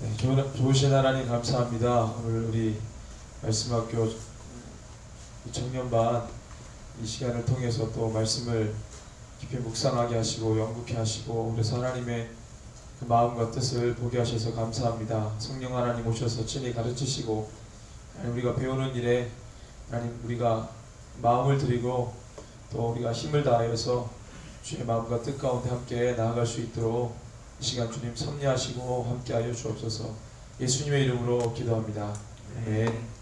네, 좋으신 하나님 감사합니다. 오늘 우리 말씀학교 청년반 이 시간을 통해서 또 말씀을 깊이 묵상하게 하시고 영국케 하시고 그래서 하나님의 그 마음과 뜻을 보게 하셔서 감사합니다. 성령 하나님 오셔서 친히 가르치시고 하나님 우리가 배우는 일에 하나님 우리가 마음을 드리고 또 우리가 힘을 다하여서 주의 마음과 뜻 가운데 함께 나아갈 수 있도록 이 시간 주님 섭리하시고 함께하여 주옵소서. 예수님의 이름으로 기도합니다. 아멘.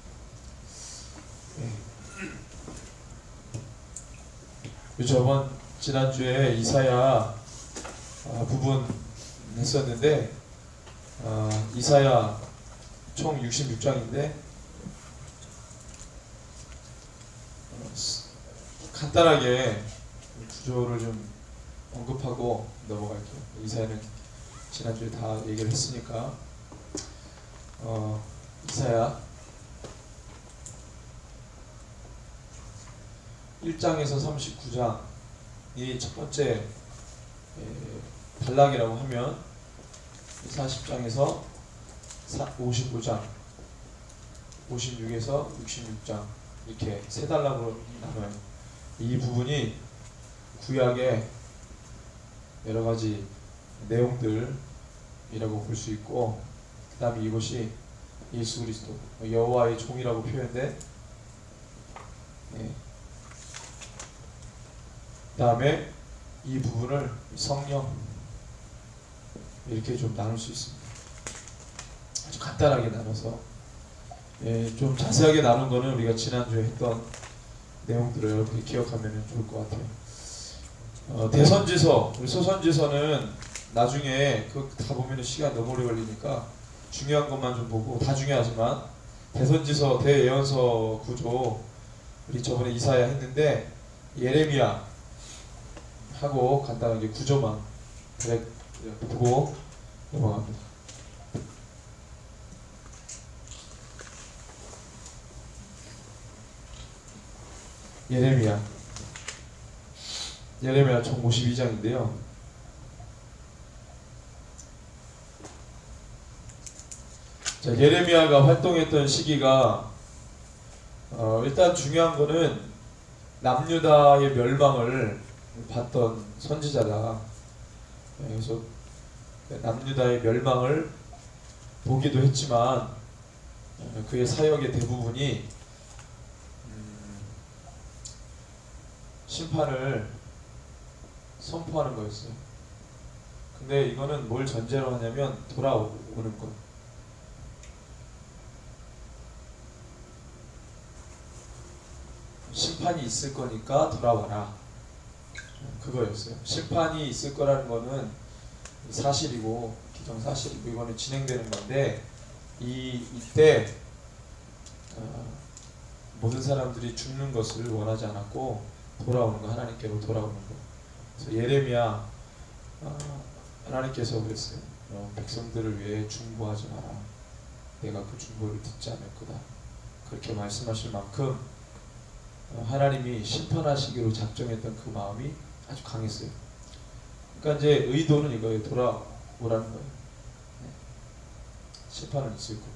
지난주에 이사야 부분 했었는데 이사야 총 66장인데 간단하게 구조를 좀 언급하고 넘어갈게요. 이사야는 지난주에 다 얘기를 했으니까 이사야 1장에서 39장이 첫 번째 단락이라고 하면 40장에서 55장 56에서 66장 이렇게 세 단락으로 나눠요. 이 부분이 구약의 여러가지 내용들이라고 볼 수 있고 그 다음에 이것이 예수 그리스도 여호와의 종이라고 표현된 그 다음에 이 부분을 성령 이렇게 좀 나눌 수 있습니다. 아주 간단하게 나눠서 좀 자세하게 나눈 거는 우리가 지난주에 했던 내용들을 여러분이 기억하면 좋을 것 같아요. 대선지서, 우리 소선지서는 나중에 그거 다 보면 시간 너무 오래 걸리니까 중요한 것만 좀 보고 다 중요하지만 대선지서 대예언서 구조 우리 저번에 이사야 했는데 예레미야 하고 간단하게 구조만 보고 넘어갑니다. 예레미야 총 52장인데요. 자, 예레미야가 활동했던 시기가 일단 중요한 거는 남유다의 멸망을 봤던 선지자다. 그래서 남유다의 멸망을 보기도 했지만 그의 사역의 대부분이 심판을 선포하는 거였어요. 근데 이거는 뭘 전제로 하냐면 돌아오는 것. 심판이 있을 거니까 돌아와라. 그거였어요. 심판이 있을 거라는 거는 사실이고 기정사실이고 이거는 진행되는 건데 이때 모든 사람들이 죽는 것을 원하지 않았고 돌아오는 거, 하나님께로 돌아오는 거. 그래서 예레미야 하나님께서 그랬어요. 백성들을 위해 중보하지 마라. 내가 그 중보를 듣지 않을 거다. 그렇게 말씀하실 만큼 하나님이 심판하시기로 작정했던 그 마음이 아주 강했어요. 그러니까 이제 의도는 이거예요. 돌아오라는 거예요. 심판은 있을 거고.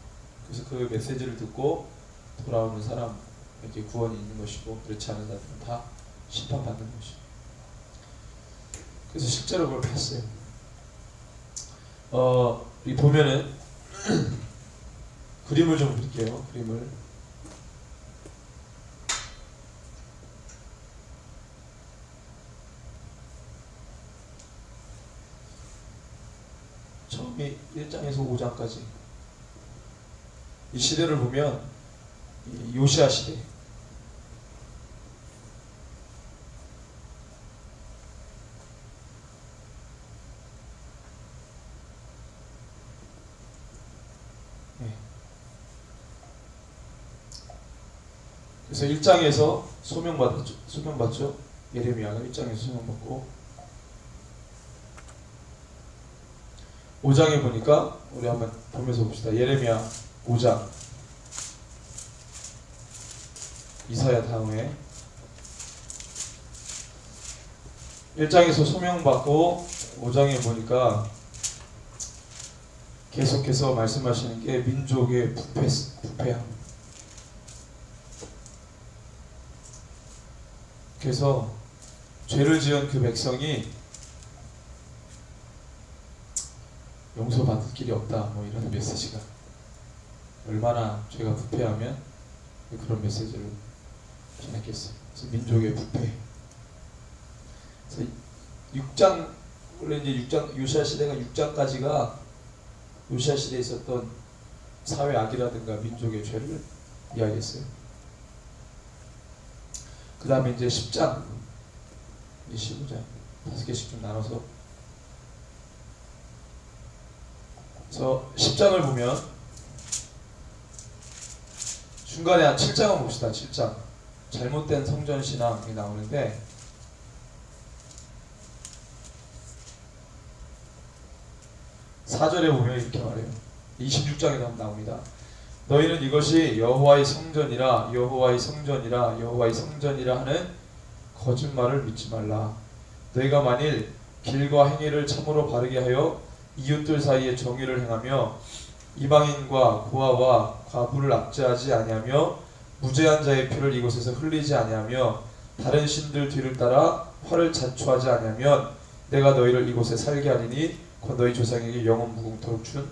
그래서 그 메시지를 듣고 돌아오는 사람에게 구원이 있는 것이고 그렇지 않은 자들은 다 심판받는 것이고. 그래서 실제로 그걸 봤어요. 이 보면은 그림을 좀 그릴게요. 그림을. 처음에 1장에서 5장까지 이 시대를 보면 요시야 시대, 그래서 1장에서 소명받죠. 예레미야가 1장에서 소명받고 5장에 보니까 우리 한번 보면서 봅시다. 예레미야 5장 이사야 다음에 1장에서 소명받고 5장에 보니까 계속해서 말씀하시는 게 민족의 부패함. 그래서 죄를 지은 그 백성이 용서받을 길이 없다, 뭐 이런 메시지가, 얼마나 죄가 부패하면 그런 메시지를 전했겠어요. 그래서 민족의 부패. 그래서 6장, 원래 이제 6장, 요시야 시대가 6장까지가 요시야 시대에 있었던 사회 악이라든가 민족의 죄를 이야기했어요. 그 다음에 이제 10장, 25장 5개씩 좀 나눠서, 그래서 10장을 보면 중간에 한 7장을 봅시다. 7장 잘못된 성전신앙이 나오는데, 4절에 보면 이렇게 말해요. 26장에 나옵니다. 너희는 이것이 여호와의 성전이라 여호와의 성전이라 여호와의 성전이라 하는 거짓말을 믿지 말라. 너희가 만일 길과 행위를 참으로 바르게 하여 이웃들 사이에 정의를 행하며 이방인과 고아와 과부를 압제하지 아니하며 무죄한 자의 피를 이곳에서 흘리지 아니하며 다른 신들 뒤를 따라 화를 자초하지 아니하면 내가 너희를 이곳에 살게 하리니 곧 너희 조상에게 영원 무궁토록 준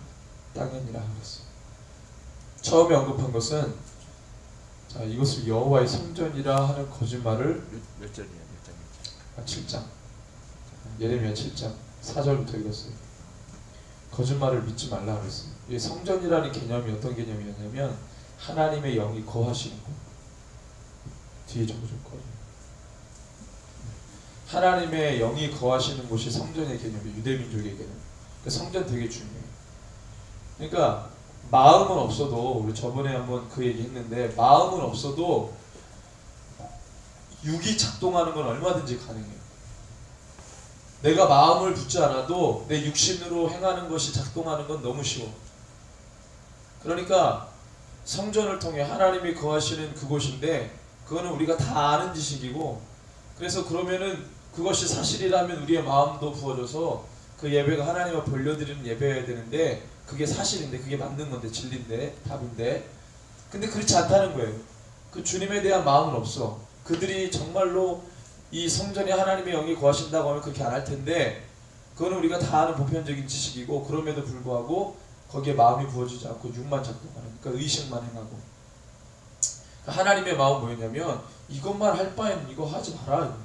땅이니라 하였어. 처음에 언급한 것은, 자, 이것을 여호와의 성전이라 하는 거짓말을 몇 절이야? 몇 장? 7장 예레미야 7장 4절부터 읽었어요. 거짓말을 믿지 말라 그랬어요. 이 성전이라는 개념이 어떤 개념이었냐면 하나님의 영이 거하시는 곳. 뒤에 적어줬거든요. 하나님의 영이 거하시는 곳이 성전의 개념이에요. 유대민족의 개념. 그러니까 성전 되게 중요해요. 그러니까 마음은 없어도, 우리 저번에 한번 그 얘기 했는데, 마음은 없어도 육이 작동하는 건 얼마든지 가능해요. 내가 마음을 붙지 않아도 내 육신으로 행하는 것이 작동하는 건 너무 쉬워. 그러니까 성전을 통해 하나님이 거하시는 그곳인데, 그거는 우리가 다 아는 지식이고, 그래서 그러면은 그것이 사실이라면 우리의 마음도 부어져서 그 예배가 하나님 앞에 올려드리는 예배여야 되는데, 그게 사실인데, 그게 맞는 건데, 진리인데, 답인데, 근데 그렇지 않다는 거예요. 그 주님에 대한 마음은 없어. 그들이 정말로 이 성전에 하나님의 영이 거하신다고 하면 그렇게 안 할 텐데, 그거는 우리가 다 아는 보편적인 지식이고, 그럼에도 불구하고 거기에 마음이 부어지지 않고 육만 작동하는, 그러니까 의식만 행하고. 하나님의 마음은 뭐였냐면, 이것만 할 바에는 이거 하지 마라,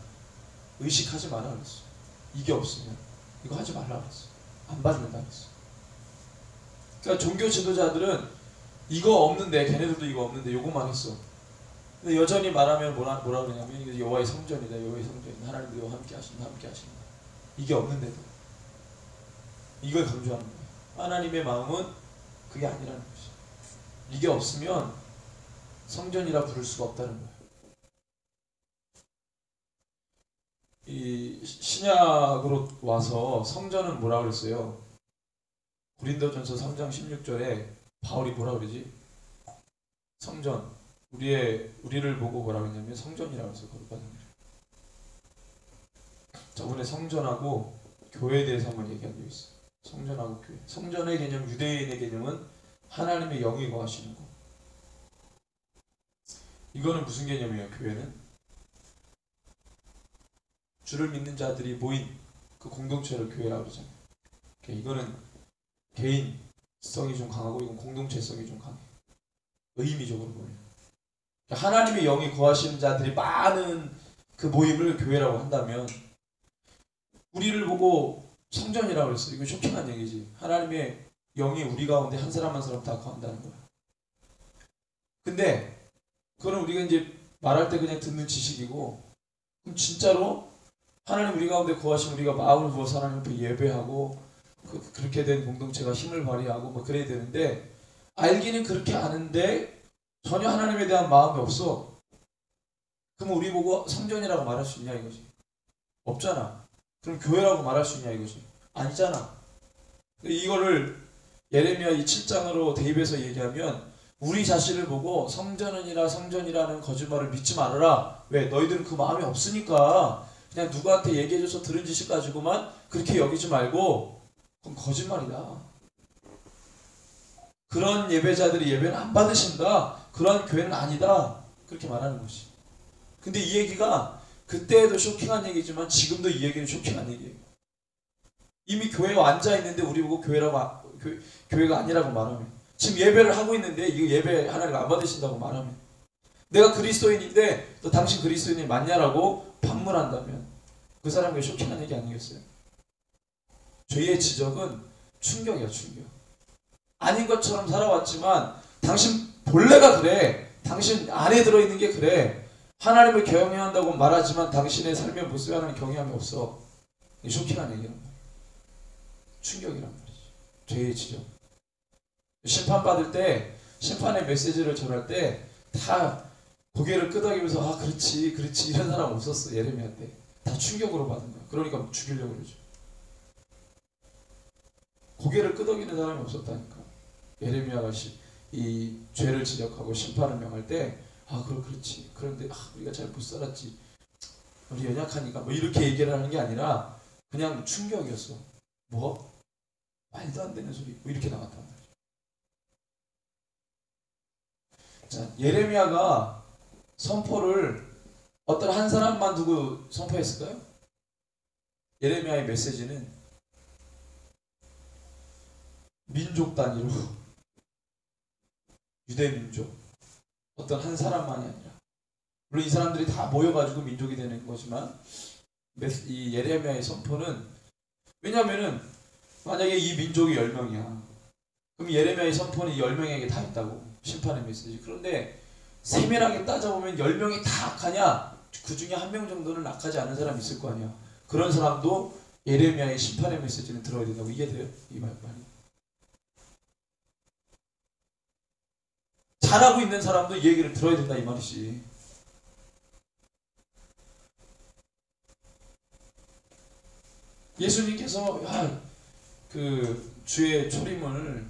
의식하지 마라 그랬어. 이게 없으면 이거 하지 말라 그랬어. 안 받는다 그랬어. 그러니까 종교 지도자들은 이거 없는데, 걔네들도 이거 없는데 요것만 했어. 근데 여전히 말하면 뭐라 그러냐면, 이게 여호와의 성전이다, 여호와의 성전이다, 하나님도 함께 하신다, 함께 하신다. 이게 없는데도 이걸 강조하는 거예요. 하나님의 마음은 그게 아니라는 것이. 이게 없으면 성전이라 부를 수가 없다는 거예요. 이 신약으로 와서 성전은 뭐라 그랬어요? 고린도전서 3장 16절에 바울이 뭐라 그러지? 성전, 우리를 보고 뭐라 그랬냐면 성전이라고 해서 거룩하다. 저번에 성전하고 교회에 대해서 한번 얘기한 적 있어요. 성전하고 교회. 성전의 개념, 유대인의 개념은 하나님의 영이 거하시는 거. 이거는 무슨 개념이에요? 교회는 주를 믿는 자들이 모인 그 공동체를 교회라고 그러잖아요. 이거는 개인성이 좀 강하고, 이건 공동체성이 좀 강해요. 의미적으로 보면 하나님의 영이 거하시는 자들이 많은 그 모임을 교회라고 한다면, 우리를 보고 성전이라고 그랬어요. 이거 쇼킹한 얘기지. 하나님의 영이 우리 가운데 한 사람 한 사람 다 거한다는 거야. 근데 그거는 우리가 이제 말할 때 그냥 듣는 지식이고, 그럼 진짜로 하나님 우리 가운데 거하시면 우리가 마음을 부어서 하나님 앞에 예배하고, 그렇게 된 공동체가 힘을 발휘하고 뭐 그래야 되는데, 알기는 그렇게 아는데 전혀 하나님에 대한 마음이 없어. 그럼 우리 보고 성전이라고 말할 수 있냐 이거지? 없잖아. 그럼 교회라고 말할 수 있냐 이거지? 아니잖아. 이거를 예레미야 이 7장으로 대입해서 얘기하면, 우리 자신을 보고 성전이라는 거짓말을 믿지 말아라. 왜? 너희들은 그 마음이 없으니까. 그냥 누구한테 얘기해줘서 들은 지식 가지고만 그렇게 여기지 말고, 그건 거짓말이다. 그런 예배자들이 예배는 안 받으신다. 그런 교회는 아니다. 그렇게 말하는 것이. 근데 이 얘기가 그때도 쇼킹한 얘기지만 지금도 이 얘기는 쇼킹한 얘기예요. 이미 교회에 앉아있는데 우리 보고 교회가 아니라고 말하면, 지금 예배를 하고 있는데 이거 예배 하나님 안 받으신다고 말하면, 내가 그리스도인인데 또 당신 그리스도인이 맞냐라고 반문한다면 그 사람에게 쇼킹한 얘기 아니겠어요? 죄의 지적은 충격이야, 충격. 아닌 것처럼 살아왔지만 당신 본래가 그래. 당신 안에 들어있는 게 그래. 하나님을 경외한다고 말하지만 당신의 삶의 모습에 하나님 경외함이 없어. 이게 쇼킹한 얘기란 말이야. 충격이란 말이지. 죄의 지적. 심판받을 때, 심판의 메시지를 전할 때 다 고개를 끄덕이면서 아 그렇지 그렇지 이런 사람 없었어. 예레미야 때 다 충격으로 받은 거야. 그러니까 죽이려고 그러죠. 고개를 끄덕이는 사람이 없었다니까. 예레미야가 이 죄를 지적하고 심판을 명할 때 아 그렇지 그런데 우리가 잘 못 살았지, 우리 연약하니까 뭐 이렇게 얘기를 하는 게 아니라 그냥 충격이었어. 뭐? 말도 안 되는 소리 뭐 이렇게 나왔단 말이야. 자, 예레미야가 선포를 어떤 한 사람만 두고 선포했을까요? 예레미야의 메시지는 민족 단위로, 유대 민족, 어떤 한 사람만이 아니라, 물론 이 사람들이 다 모여가지고 민족이 되는 거지만 이 예레미야의 선포는, 왜냐면은 만약에 이 민족이 10명이야 그럼 예레미야의 선포는 이 10명에게 다 있다고, 심판의 메시지. 그런데 세밀하게 따져보면 10명이 다 악하냐? 그 중에 한 명 정도는 악하지 않은 사람이 있을 거 아니야. 그런 사람도 예레미야의 심판의 메시지는 들어야 된다고. 이해돼요? 이 말이. 잘하고 있는 사람도 이 얘기를 들어야 된다 이 말이지. 예수님께서 그 주의 초림을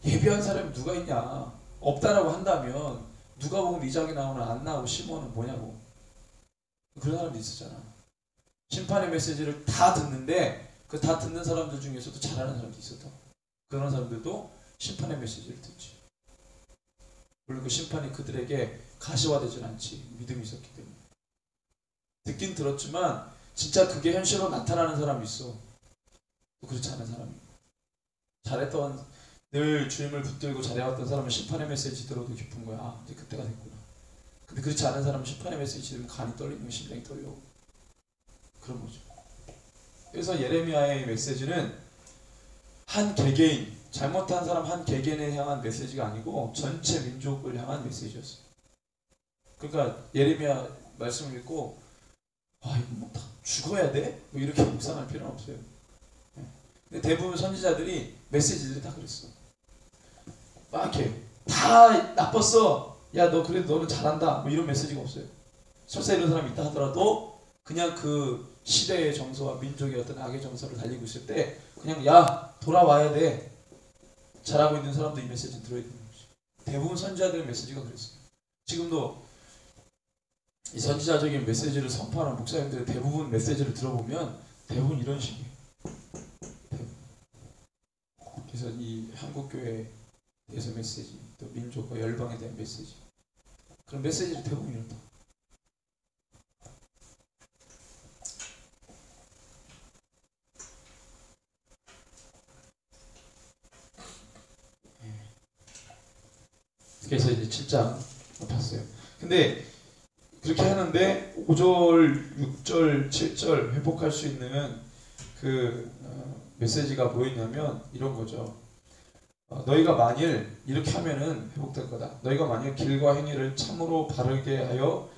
예비한 사람이 누가 있냐? 없다라고 한다면 누가복음 2장에 나오는 안나하고 시몬은 뭐냐고. 그런 사람도 있었잖아. 심판의 메시지를 다 듣는데 그 다 듣는 사람들 중에서도 잘하는 사람도 있었다. 그런 사람들도 심판의 메시지를 듣지. 물론 그 심판이 그들에게 가시화되진 않지. 믿음이 있었기 때문에. 듣긴 들었지만 진짜 그게 현실로 나타나는 사람이 있어. 또 그렇지 않은 사람이 있고. 잘했던, 늘 주님을 붙들고 잘해왔던 사람은 심판의 메시지 들어도 기쁜 거야. 아, 이제 그때가 됐구나. 근데 그렇지 않은 사람은 심판의 메시지 들으면 간이 떨리고 심장이 떨려. 그런 거죠. 그래서 예레미야의 메시지는 한 개개인, 잘못한 사람 한 개개인에 향한 메시지가 아니고 전체 민족을 향한 메시지였어요. 그러니까 예레미야 말씀을 읽고 이거 뭐 다 죽어야 돼? 뭐 이렇게 묵상할 필요는 없어요. 근데 대부분 선지자들이 메시지들이 다 그랬어. 막 이렇게 다 나빴어. 야 너 그래도 너는 잘한다. 뭐 이런 메시지가 없어요. 설사 이런 사람이 있다 하더라도 그냥 그 시대의 정서와 민족의 어떤 악의 정서를 달리고 있을 때 그냥 야 돌아와야 돼. 잘하고 있는 사람도 이 메시지를 들어야 되는 거지. 대부분 선지자들의 메시지가 그랬어요. 지금도 이 선지자적인 메시지를 선포하는 목사님들의 대부분 메시지를 들어보면 대부분 이런 식이에요. 그래서 이 한국교회에 대해서 메시지, 또 민족과 열방에 대한 메시지, 그런 메시지를 대부분 이런다. 그래서 이제 7장 봤어요. 근데 그렇게 하는데 5절, 6절, 7절 회복할 수 있는 그 메시지가 뭐였냐면 이런 거죠. 너희가 만일 이렇게 하면은 회복될 거다. 너희가 만일 길과 행위를 참으로 바르게 하여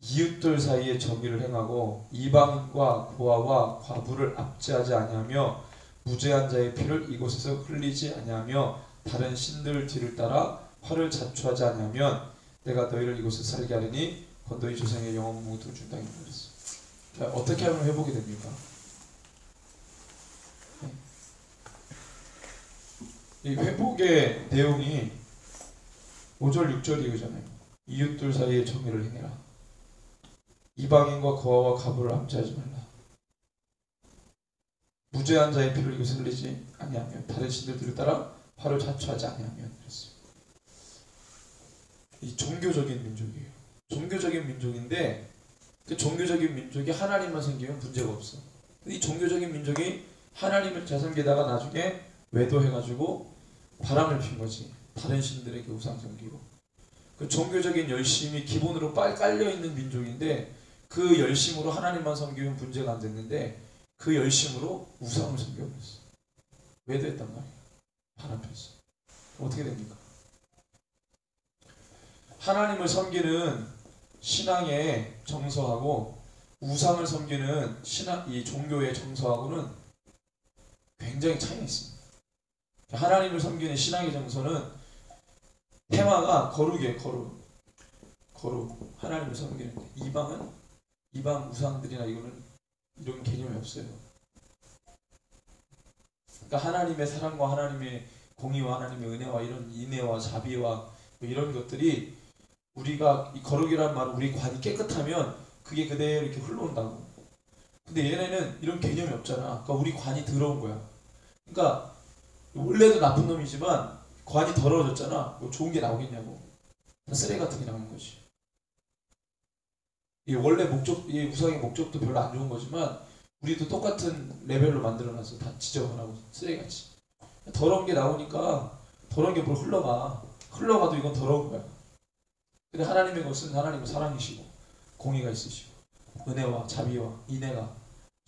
이웃들 사이에 정의를 행하고 이방인과 고아와 과부를 압제하지 아니하며 무죄한 자의 피를 이곳에서 흘리지 아니하며 다른 신들 뒤를 따라 화를 자초하지 아니하면 내가 너희를 이곳에 살게 하리니 곧 너희 조상의 영원 무토를 준다 이랬어. 그러니까 어떻게 하면 회복이 됩니까? 이 회복의 내용이 5절 6절 이거잖아요. 이웃들 사이에 정의를 행해라. 이방인과 고아와 과부를 압제하지 말라. 무죄한 자의 피를 이곳에 흘리지 아니하며 다른 신들을 따라 바로 자초하지 아니하면 그랬어요. 이 종교적인 민족이에요. 종교적인 민족인데 그 종교적인 민족이 하나님만 섬기면 문제가 없어. 이 종교적인 민족이 하나님을 잘 섬기다가 나중에 외도해가지고 바람을 핀 거지. 다른 신들에게 우상 섬기고. 그 종교적인 열심이 기본으로 깔려있는 민족인데 그 열심으로 하나님만 섬기면 문제가 안 됐는데 그 열심으로 우상을 섬겨버렸어. 외도했단 말이에요. 바람 폈어. 어떻게 됩니까? 하나님을 섬기는 신앙의 정서하고 우상을 섬기는 이 종교의 정서하고는 굉장히 차이가 있습니다. 하나님을 섬기는 신앙의 정서는 테마가 거룩이에요. 거룩. 하나님을 섬기는데 이방 우상들이나 이런 개념이 없어요. 그러니까 하나님의 사랑과 하나님의 공의와 하나님의 은혜와 이런 인애와 자비와 이런 것들이 우리가 이 거룩이란 말은 우리 관이 깨끗하면 그게 그대로 이렇게 흘러온다고. 근데 얘네는 이런 개념이 없잖아. 그러니까 우리 관이 더러운 거야. 그러니까 원래도 나쁜 놈이지만 관이 더러워졌잖아. 뭐 좋은 게 나오겠냐고. 다 쓰레기 같은 게 나오는 거지. 이 원래 이 우상의 목적도 별로 안 좋은 거지만 우리도 똑같은 레벨로 만들어놔서 다 지저분하고 쓰레기같이. 더러운 게 나오니까 더러운 게 뭘 흘러가도 이건 더러운 거야. 근데 하나님의 것은 하나님은 사랑이시고 공의가 있으시고 은혜와 자비와 인애가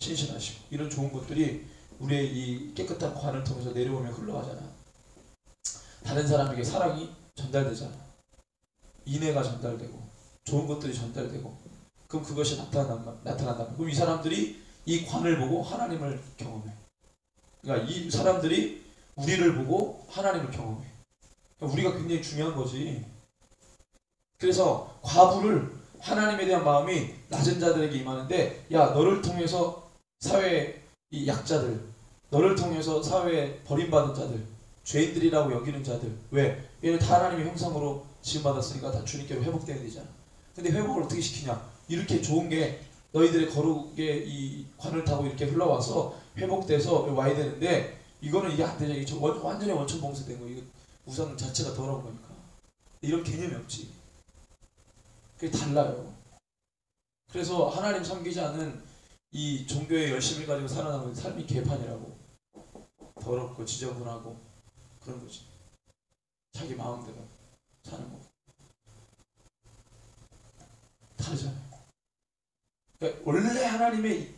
신실하시고 이런 좋은 것들이 우리의 이 깨끗한 관을 통해서 내려오면 흘러가잖아. 다른 사람에게 사랑이 전달되잖아. 인애가 전달되고 좋은 것들이 전달되고 그럼 그것이 나타난다. 그럼 이 사람들이 이 관을 보고 하나님을 경험해. 그러니까 이 사람들이 우리를 보고 하나님을 경험해. 그러니까 우리가 굉장히 중요한 거지. 그래서 과부를 하나님에 대한 마음이 낮은 자들에게 임하는데 야 너를 통해서 사회의 이 약자들 너를 통해서 사회에 버림받은 자들 죄인들이라고 여기는 자들 왜? 얘는 다 하나님의 형상으로 지음받았으니까 다 주님께로 회복돼야 되잖아. 근데 회복을 어떻게 시키냐? 이렇게 좋은 게 너희들의 거룩의 이 관을 타고 이렇게 흘러와서 회복돼서 와야 되는데 이게 안 되냐? 이게 완전히 원천봉쇄된 거. 이거 우상 자체가 더러운 거니까. 이런 개념이 없지. 그게 달라요. 그래서 하나님 섬기지 않은 이 종교의 열심을 가지고 살아나는 삶이 개판이라고. 더럽고 지저분하고 그런 거지. 자기 마음대로 사는 거. 다르잖아요. 그러니까 원래 하나님의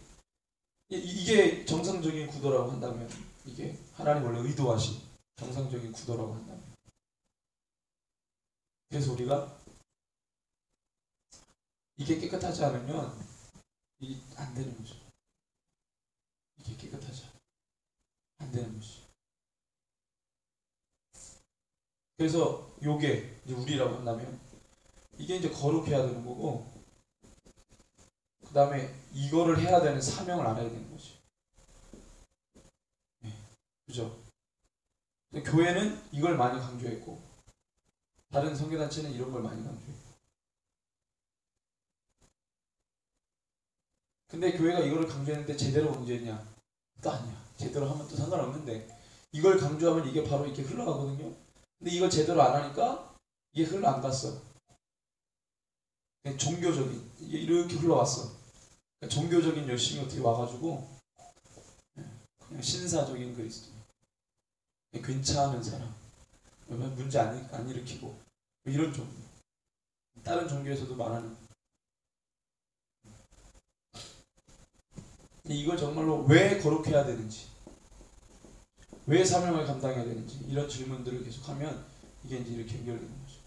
이게 정상적인 구도라고 한다면 이게 하나님 원래 의도하신 정상적인 구도라고 한다면 그래서 우리가 이게 깨끗하지 않으면 안 되는 거죠. 이게 깨끗하지 안 되는 거지. 그래서 요게 이제 우리라고 한다면 이게 이제 거룩해야 되는 거고 그 다음에 이거를 해야 되는 사명을 알아야 되는 거지. 네. 그죠? 교회는 이걸 많이 강조했고 다른 선교단체는 이런 걸 많이 강조했고 근데 교회가 이거를 강조했는데 제대로 강조했냐? 또 아니야. 제대로 하면 또 상관없는데 이걸 강조하면 이게 바로 이렇게 흘러가거든요. 근데 이걸 제대로 안 하니까 이게 흘러 안 갔어. 그냥 종교적인 이게 이렇게 흘러왔어. 그러니까 종교적인 열심이 어떻게 와가지고 그냥 신사적인 그리스도 괜찮은 사람 문제 안 일으키고 이런 종교 다른 종교에서도 말하는 이걸 정말로 왜 거룩해야 되는지 왜 사명을 감당해야 되는지 이런 질문들을 계속하면 이게 이제 이렇게 연결되는 거죠.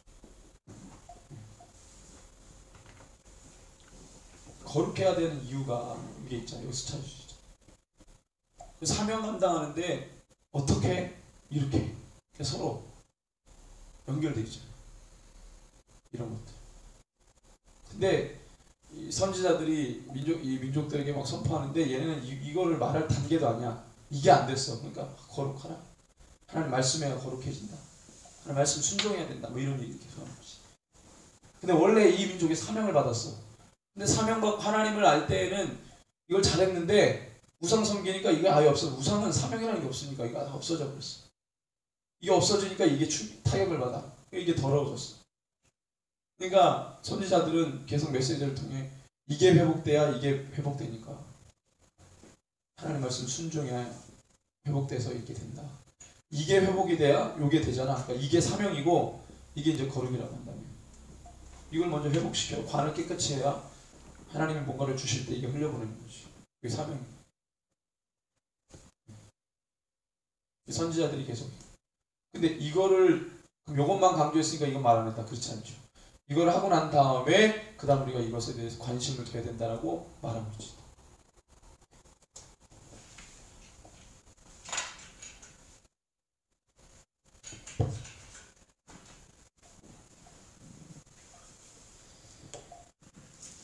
거룩해야 되는 이유가 이게 있잖아요. 여기서 찾아주시죠. 사명 감당하는데 어떻게 이렇게 서로 연결되어 있잖아요. 이런 것들. 근데 이 선지자들이 민족들에게 막 선포하는데 얘네는 이거를 말할 단계도 아니야. 이게 안 됐어. 그러니까 거룩하라. 하나님 말씀해야 거룩해진다. 하나님 말씀 순종해야 된다. 뭐 이런 얘기 계속 하는 거지. 근데 원래 이 민족이 사명을 받았어. 근데 사명받고 하나님을 알 때에는 이걸 잘했는데 우상 섬기니까 이게 아예 없어. 우상은 사명이라는 게 없으니까 이거 다 없어져 버렸어. 이게 없어지니까 이게 타격을 받아. 이게 더러워졌어. 그러니까 선지자들은 계속 메시지를 통해 이게 회복돼야 이게 회복되니까 하나님 말씀 순종해야 회복돼서 이렇게 된다. 이게 회복이 돼야 이게 되잖아. 그러니까 이게 사명이고 이게 이제 거룩이라고 한다면 이걸 먼저 회복시켜 관을 깨끗이 해야 하나님이 뭔가를 주실 때 이게 흘려보내는 거지. 그게 사명이야. 선지자들이 계속. 근데 이거를 요것만 강조했으니까 이건 말 안 했다. 그렇지 않죠. 이걸 하고 난 다음에 그 다음 우리가 이것에 대해서 관심을 둬야 된다라고 말한 거지.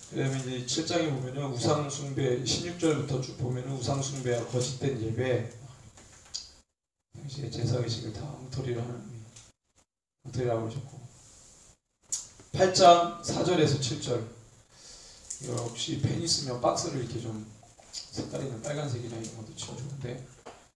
그 다음에 이제 7장에 보면은 우상숭배 16절부터 쭉 보면은 우상숭배와 거짓된 예배 당시에 제사의식을 다 엉터리로 하는 엉터리라고 하셨고 8장 4절에서 7절 역시 펜 있으면 박스를 이렇게 좀 색깔 있는 빨간색이나 이런 것도 치워주는데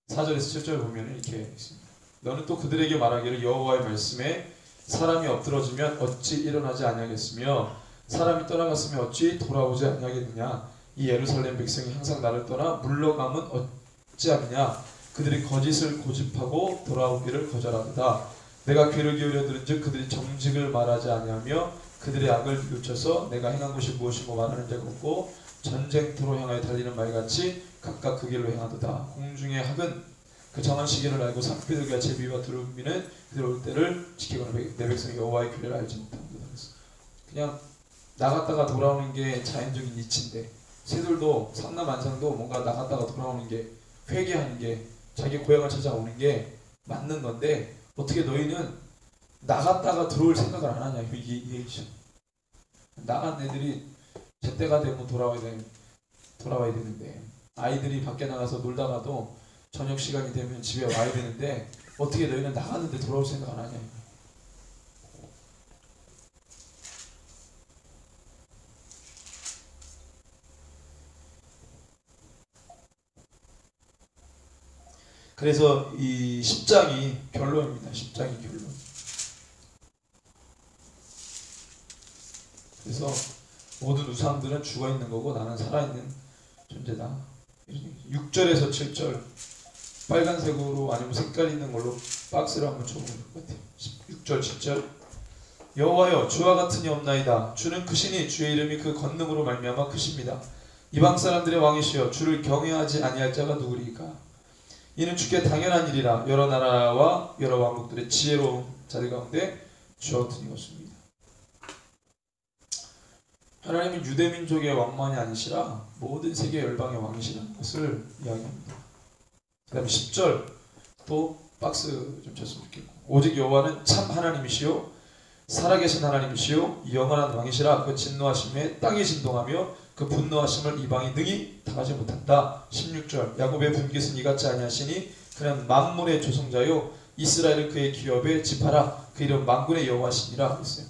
4절에서 7절 보면 이렇게 있습니다. 너는 또 그들에게 말하기를 여호와의 말씀에 사람이 엎드러지면 어찌 일어나지 아니하겠으며 사람이 떠나갔으면 어찌 돌아오지 아니하겠느냐. 이 예루살렘 백성이 항상 나를 떠나 물러감은 어찌하느냐. 그들이 거짓을 고집하고 돌아오기를 거절하도다. 내가 귀를 기울여 들은즉 그들이 정직을 말하지 아니하며 그들의 악을 뉘우쳐서 내가 행한 것이 무엇이고 말하는 자가 없고 전쟁터로 향하여 달리는 말같이 각각 그 길로 행하도다. 공중의 학은 그 정한 시기를 알고 삭비들과 제비와 두루미는 그들 올 때를 지키거나 내 백성이 여호와의 규례를 알지 못합니다. 그냥 나갔다가 돌아오는 게 자연적인 이치인데 새들도 산나만상도 뭔가 나갔다가 돌아오는 게 회개하는 게 자기 고향을 찾아오는 게 맞는 건데 어떻게 너희는 나갔다가 들어올 생각을 안 하냐. 이게 나간 애들이 제때가 되면 돌아와야 되는데 아이들이 밖에 나가서 놀다가도 저녁 시간이 되면 집에 와야 되는데 어떻게 너희는 나갔는데 돌아올 생각 안 하냐. 그래서 이 10장이 결론입니다. 10장이 결론. 그래서 모든 우상들은 죽어있는 거고 나는 살아있는 존재다. 6절에서 7절 빨간색으로 아니면 색깔 있는 걸로 박스를 한번 쳐보면 될 것 같아요. 6절 7절 여호와여 주와 같으니 없나이다. 주는 크시니 주의 이름이 그 권능으로 말미암아 크십니다. 이방 사람들의 왕이시여 주를 경외하지 아니할 자가 누구리까. 이는 주께 당연한 일이라. 여러 나라와 여러 왕국들의 지혜로운 자들 가운데 주와 같으니 없습니다. 하나님은 유대민족의 왕만이 아니시라 모든 세계 열방의 왕이시라는 것을 이야기합니다. 그 다음에 10절 또 박스 좀 쳤으면 좋겠고 오직 여호와는 참 하나님이시요 살아계신 하나님이시요 영원한 왕이시라. 그 진노하심에 땅이 진동하며 그 분노하심을 이방이 능히 당하지 못한다. 16절 야곱의 분깃은 이같지 아니하시니 그는 만물의 조성자요 이스라엘은 그의 기업에 집하라. 그 이름 만군의 여호와시니라 했어요.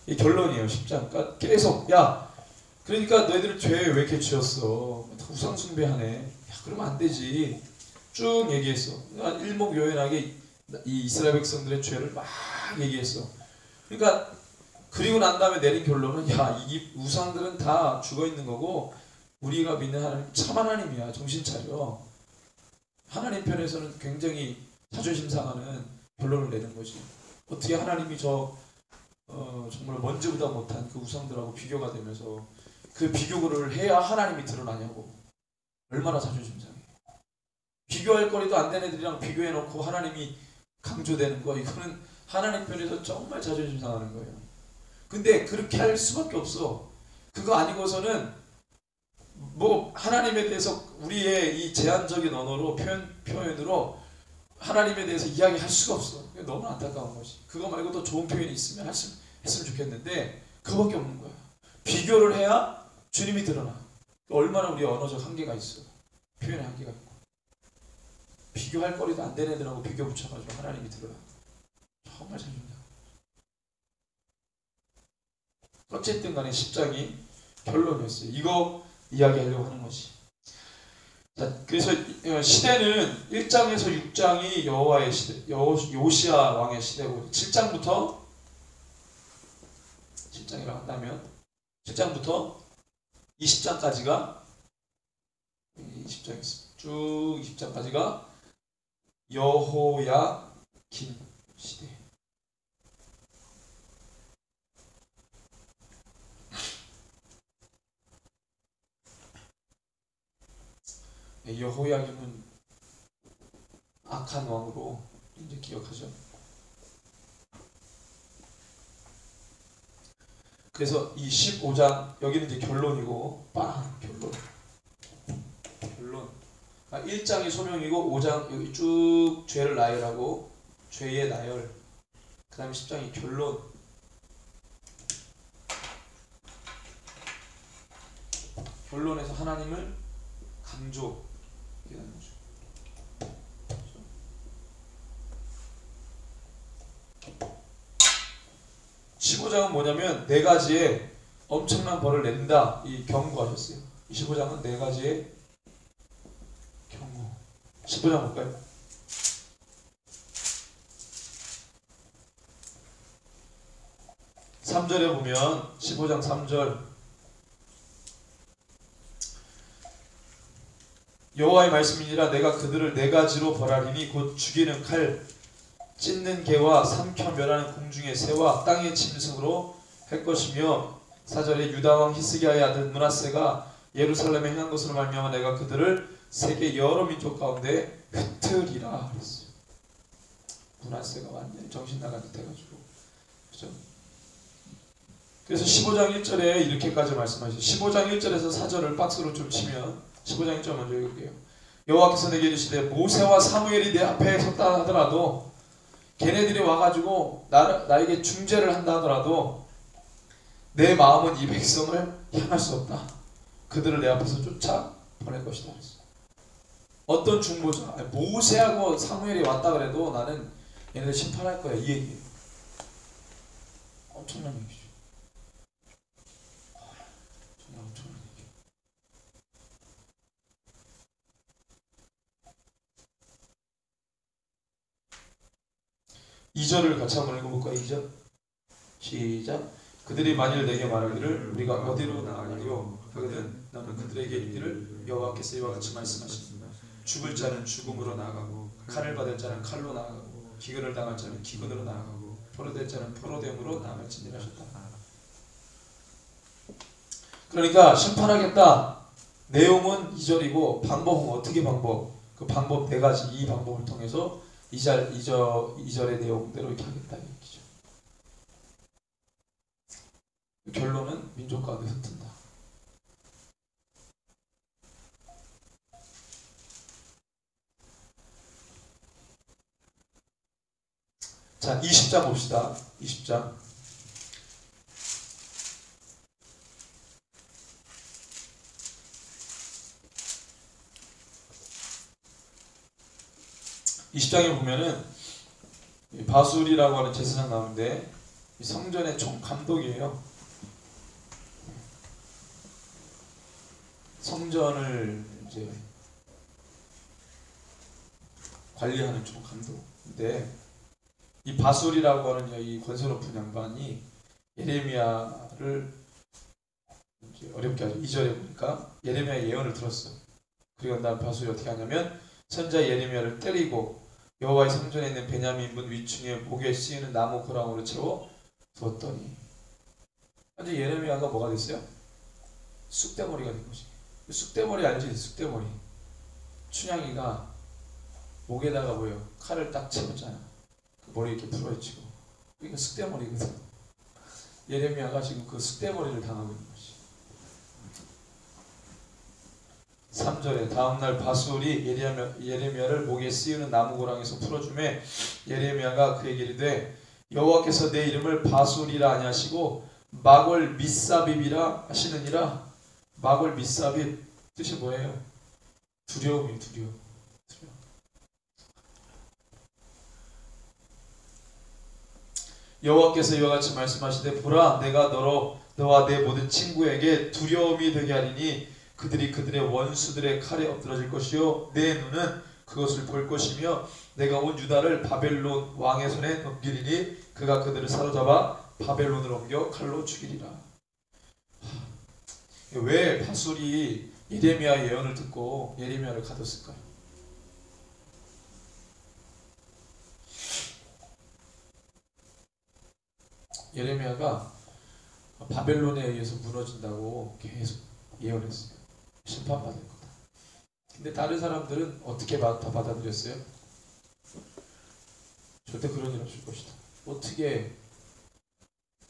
이 결론이에요. 10장. 그러니까 계속 그러니까 너희들 죄 왜 이렇게 지었어? 우상 숭배하네. 그러면 안 되지. 쭉 얘기했어. 일목요연하게 이 이스라엘 백성들의 죄를 막 얘기했어. 그러니까 그리고 난 다음에 내린 결론은 이 우상들은 다 죽어있는 거고 우리가 믿는 하나님 참 하나님이야. 정신 차려. 하나님 편에서는 굉장히 자존심 상하는 결론을 내는 거지. 어떻게 하나님이 정말 먼지보다 못한 그 우상들하고 비교가 되면서 그 비교를 해야 하나님이 드러나냐고. 얼마나 자존심 상해. 비교할 거리도 안 되는 애들이랑 비교해놓고 하나님이 강조되는 거, 이거는 하나님 편에서 정말 자존심 상하는 거예요. 근데 그렇게 할 수밖에 없어. 그거 아니고서는 하나님에 대해서 우리의 이 제한적인 언어로 표현으로 하나님에 대해서 이야기할 수가 없어. 너무 안타까운 것이. 그거 말고 또 좋은 표현이 있으면 했으면 좋겠는데 그거밖에 없는 거야. 비교를 해야 주님이 드러나. 얼마나 우리 언어적 한계가 있어. 표현의 한계가 있고. 비교할 거리도 안 되는 애들하고 비교 붙여가지고 하나님이 드러나. 정말 잘준다. 어쨌든 간에 10장이 결론이었어요. 이거 이야기하려고 하는 것이. 자, 그래서 시대는 1장에서 6장이 여호와의 시대, 요시야 왕의 시대고 7장이라고 한다면 7장부터 20장까지가 20장 있습니다. 쭉 20장까지가 여호야긴 시대. 여호야김은 악한 왕으로 이제 기억하죠. 그래서 이 15장 여기는 이제 결론이고 결론. 1장이 소명이고 5장 여기 쭉 죄를 나열하고 죄의 나열. 그다음에 10장이 결론. 결론에서 하나님을 강조. 15장은 뭐냐면 네 가지의 엄청난 벌을 낸다. 이 경고하셨어요. 25장은 네 가지의 경고. 15장 볼까요? (3절에) 보면 15장 3절 여호와의 말씀이니라 내가 그들을 네 가지로 벌하리니 곧 죽이는 칼 찢는 개와 삼켜 멸하는 공중의 새와 땅의 짐승으로 할 것이며 4절에 유다왕 히스기야의 아들 므낫세가 예루살렘에 행한 것으로 말미암아 내가 그들을 세계 여러 민족 가운데 흩으리라 그랬어요. 므낫세가 완전히 정신 나간 듯 해가지고 그죠? 그래서 15장 1절에 이렇게까지 말씀하시죠. 15장 1절에서 4절을 박스로 좀 치면 15장 1절 먼저 읽을게요. 여호와께서 내게 이르시되 모세와 사무엘이 내 앞에 섰다 하더라도 걔네들이 와가지고 나에게 중재를 한다 하더라도 내 마음은 이 백성을 향할 수 없다. 그들을 내 앞에서 쫓아 보낼 것이다. 어떤 중보자 모세하고 사무엘이 왔다 그래도 나는 얘네들 심판할 거야. 이 얘기예요. 엄청난 얘기죠. 정말 엄청난 얘기예요. 2절을 같이 한번 읽어볼까요? 2절 시작. 그들이 만일 내게 말하기를 우리가 어디로 나가리요 하거든 너는 그들에게 이르기를 여호와께서 이와 같이 말씀하십니다. 죽을 자는 죽음으로 나아가고 칼을 받을 자는 칼로 나아가고 기근을 당할 자는 기근으로 나아가고 포로될 자는 포로됨으로 나아갈지니라 하셨다. 그러니까 심판하겠다. 내용은 2절이고 방법은 어떻게 그 방법 네 가지. 이 방법을 통해서 2절의 내용대로 이렇게 하겠다 얘기죠. 결론은 민족 가운데 흩은다. 자, 20장 봅시다. 20장. 이 20장에 보면은 바술이라고 하는 제사장 나오는데 성전의 총 감독이에요. 성전을 이제 관리하는 총 감독인데 이 바술이라고 하는 이 권세 높은 양반이 예레미야를 이제 어렵게 하죠. 2절에 보니까 예레미야의 예언을 들었어요. 그리고 난 바술이 어떻게 하냐면 선자 예레미야를 때리고 여호와의 성전에 있는 베냐민문 위층에 목에 씌우는 나무 고랑으로 채워 두었더니 현재 예레미야가 뭐가 됐어요? 쑥대머리가 된 거지. 쑥대머리 알지? 쑥대머리. 춘향이가 목에다가 뭐예요? 칼을 딱 채웠잖아. 그 머리 이렇게 풀어헤치고. 그러니까 쑥대머리거든. 예레미야가 지금 그 쑥대머리를 당하고 있는 거지. 3절에 다음날 바술이 예레미야를 목에 씌우는 나무 고랑에서 풀어주매 예레미야가 그에게 이르되 여호와께서 내 이름을 바술이라 아니하시고 마골 미사빕이라 하시느니라. 마골 미사빕 뜻이 뭐예요? 두려움이에요. 두려움. 여호와께서 이와 같이 말씀하시되 보라 내가 너와 내 모든 친구에게 두려움이 되게 하리니 그들이 그들의 원수들의 칼에 엎드러질 것이요 내 눈은 그것을 볼 것이며 내가 온 유다를 바벨론 왕의 손에 넘기리니 그가 그들을 사로잡아 바벨론으로 옮겨 칼로 죽이리라. 왜 바술이 예레미야 예언을 듣고 예레미야를 가뒀을까요? 예레미야가 바벨론에 의해서 무너진다고 계속 예언했어요. 심판받을 거다. 근데 다른 사람들은 어떻게 다 받아들였어요? 절대 그런 일 없을 것이다. 어떻게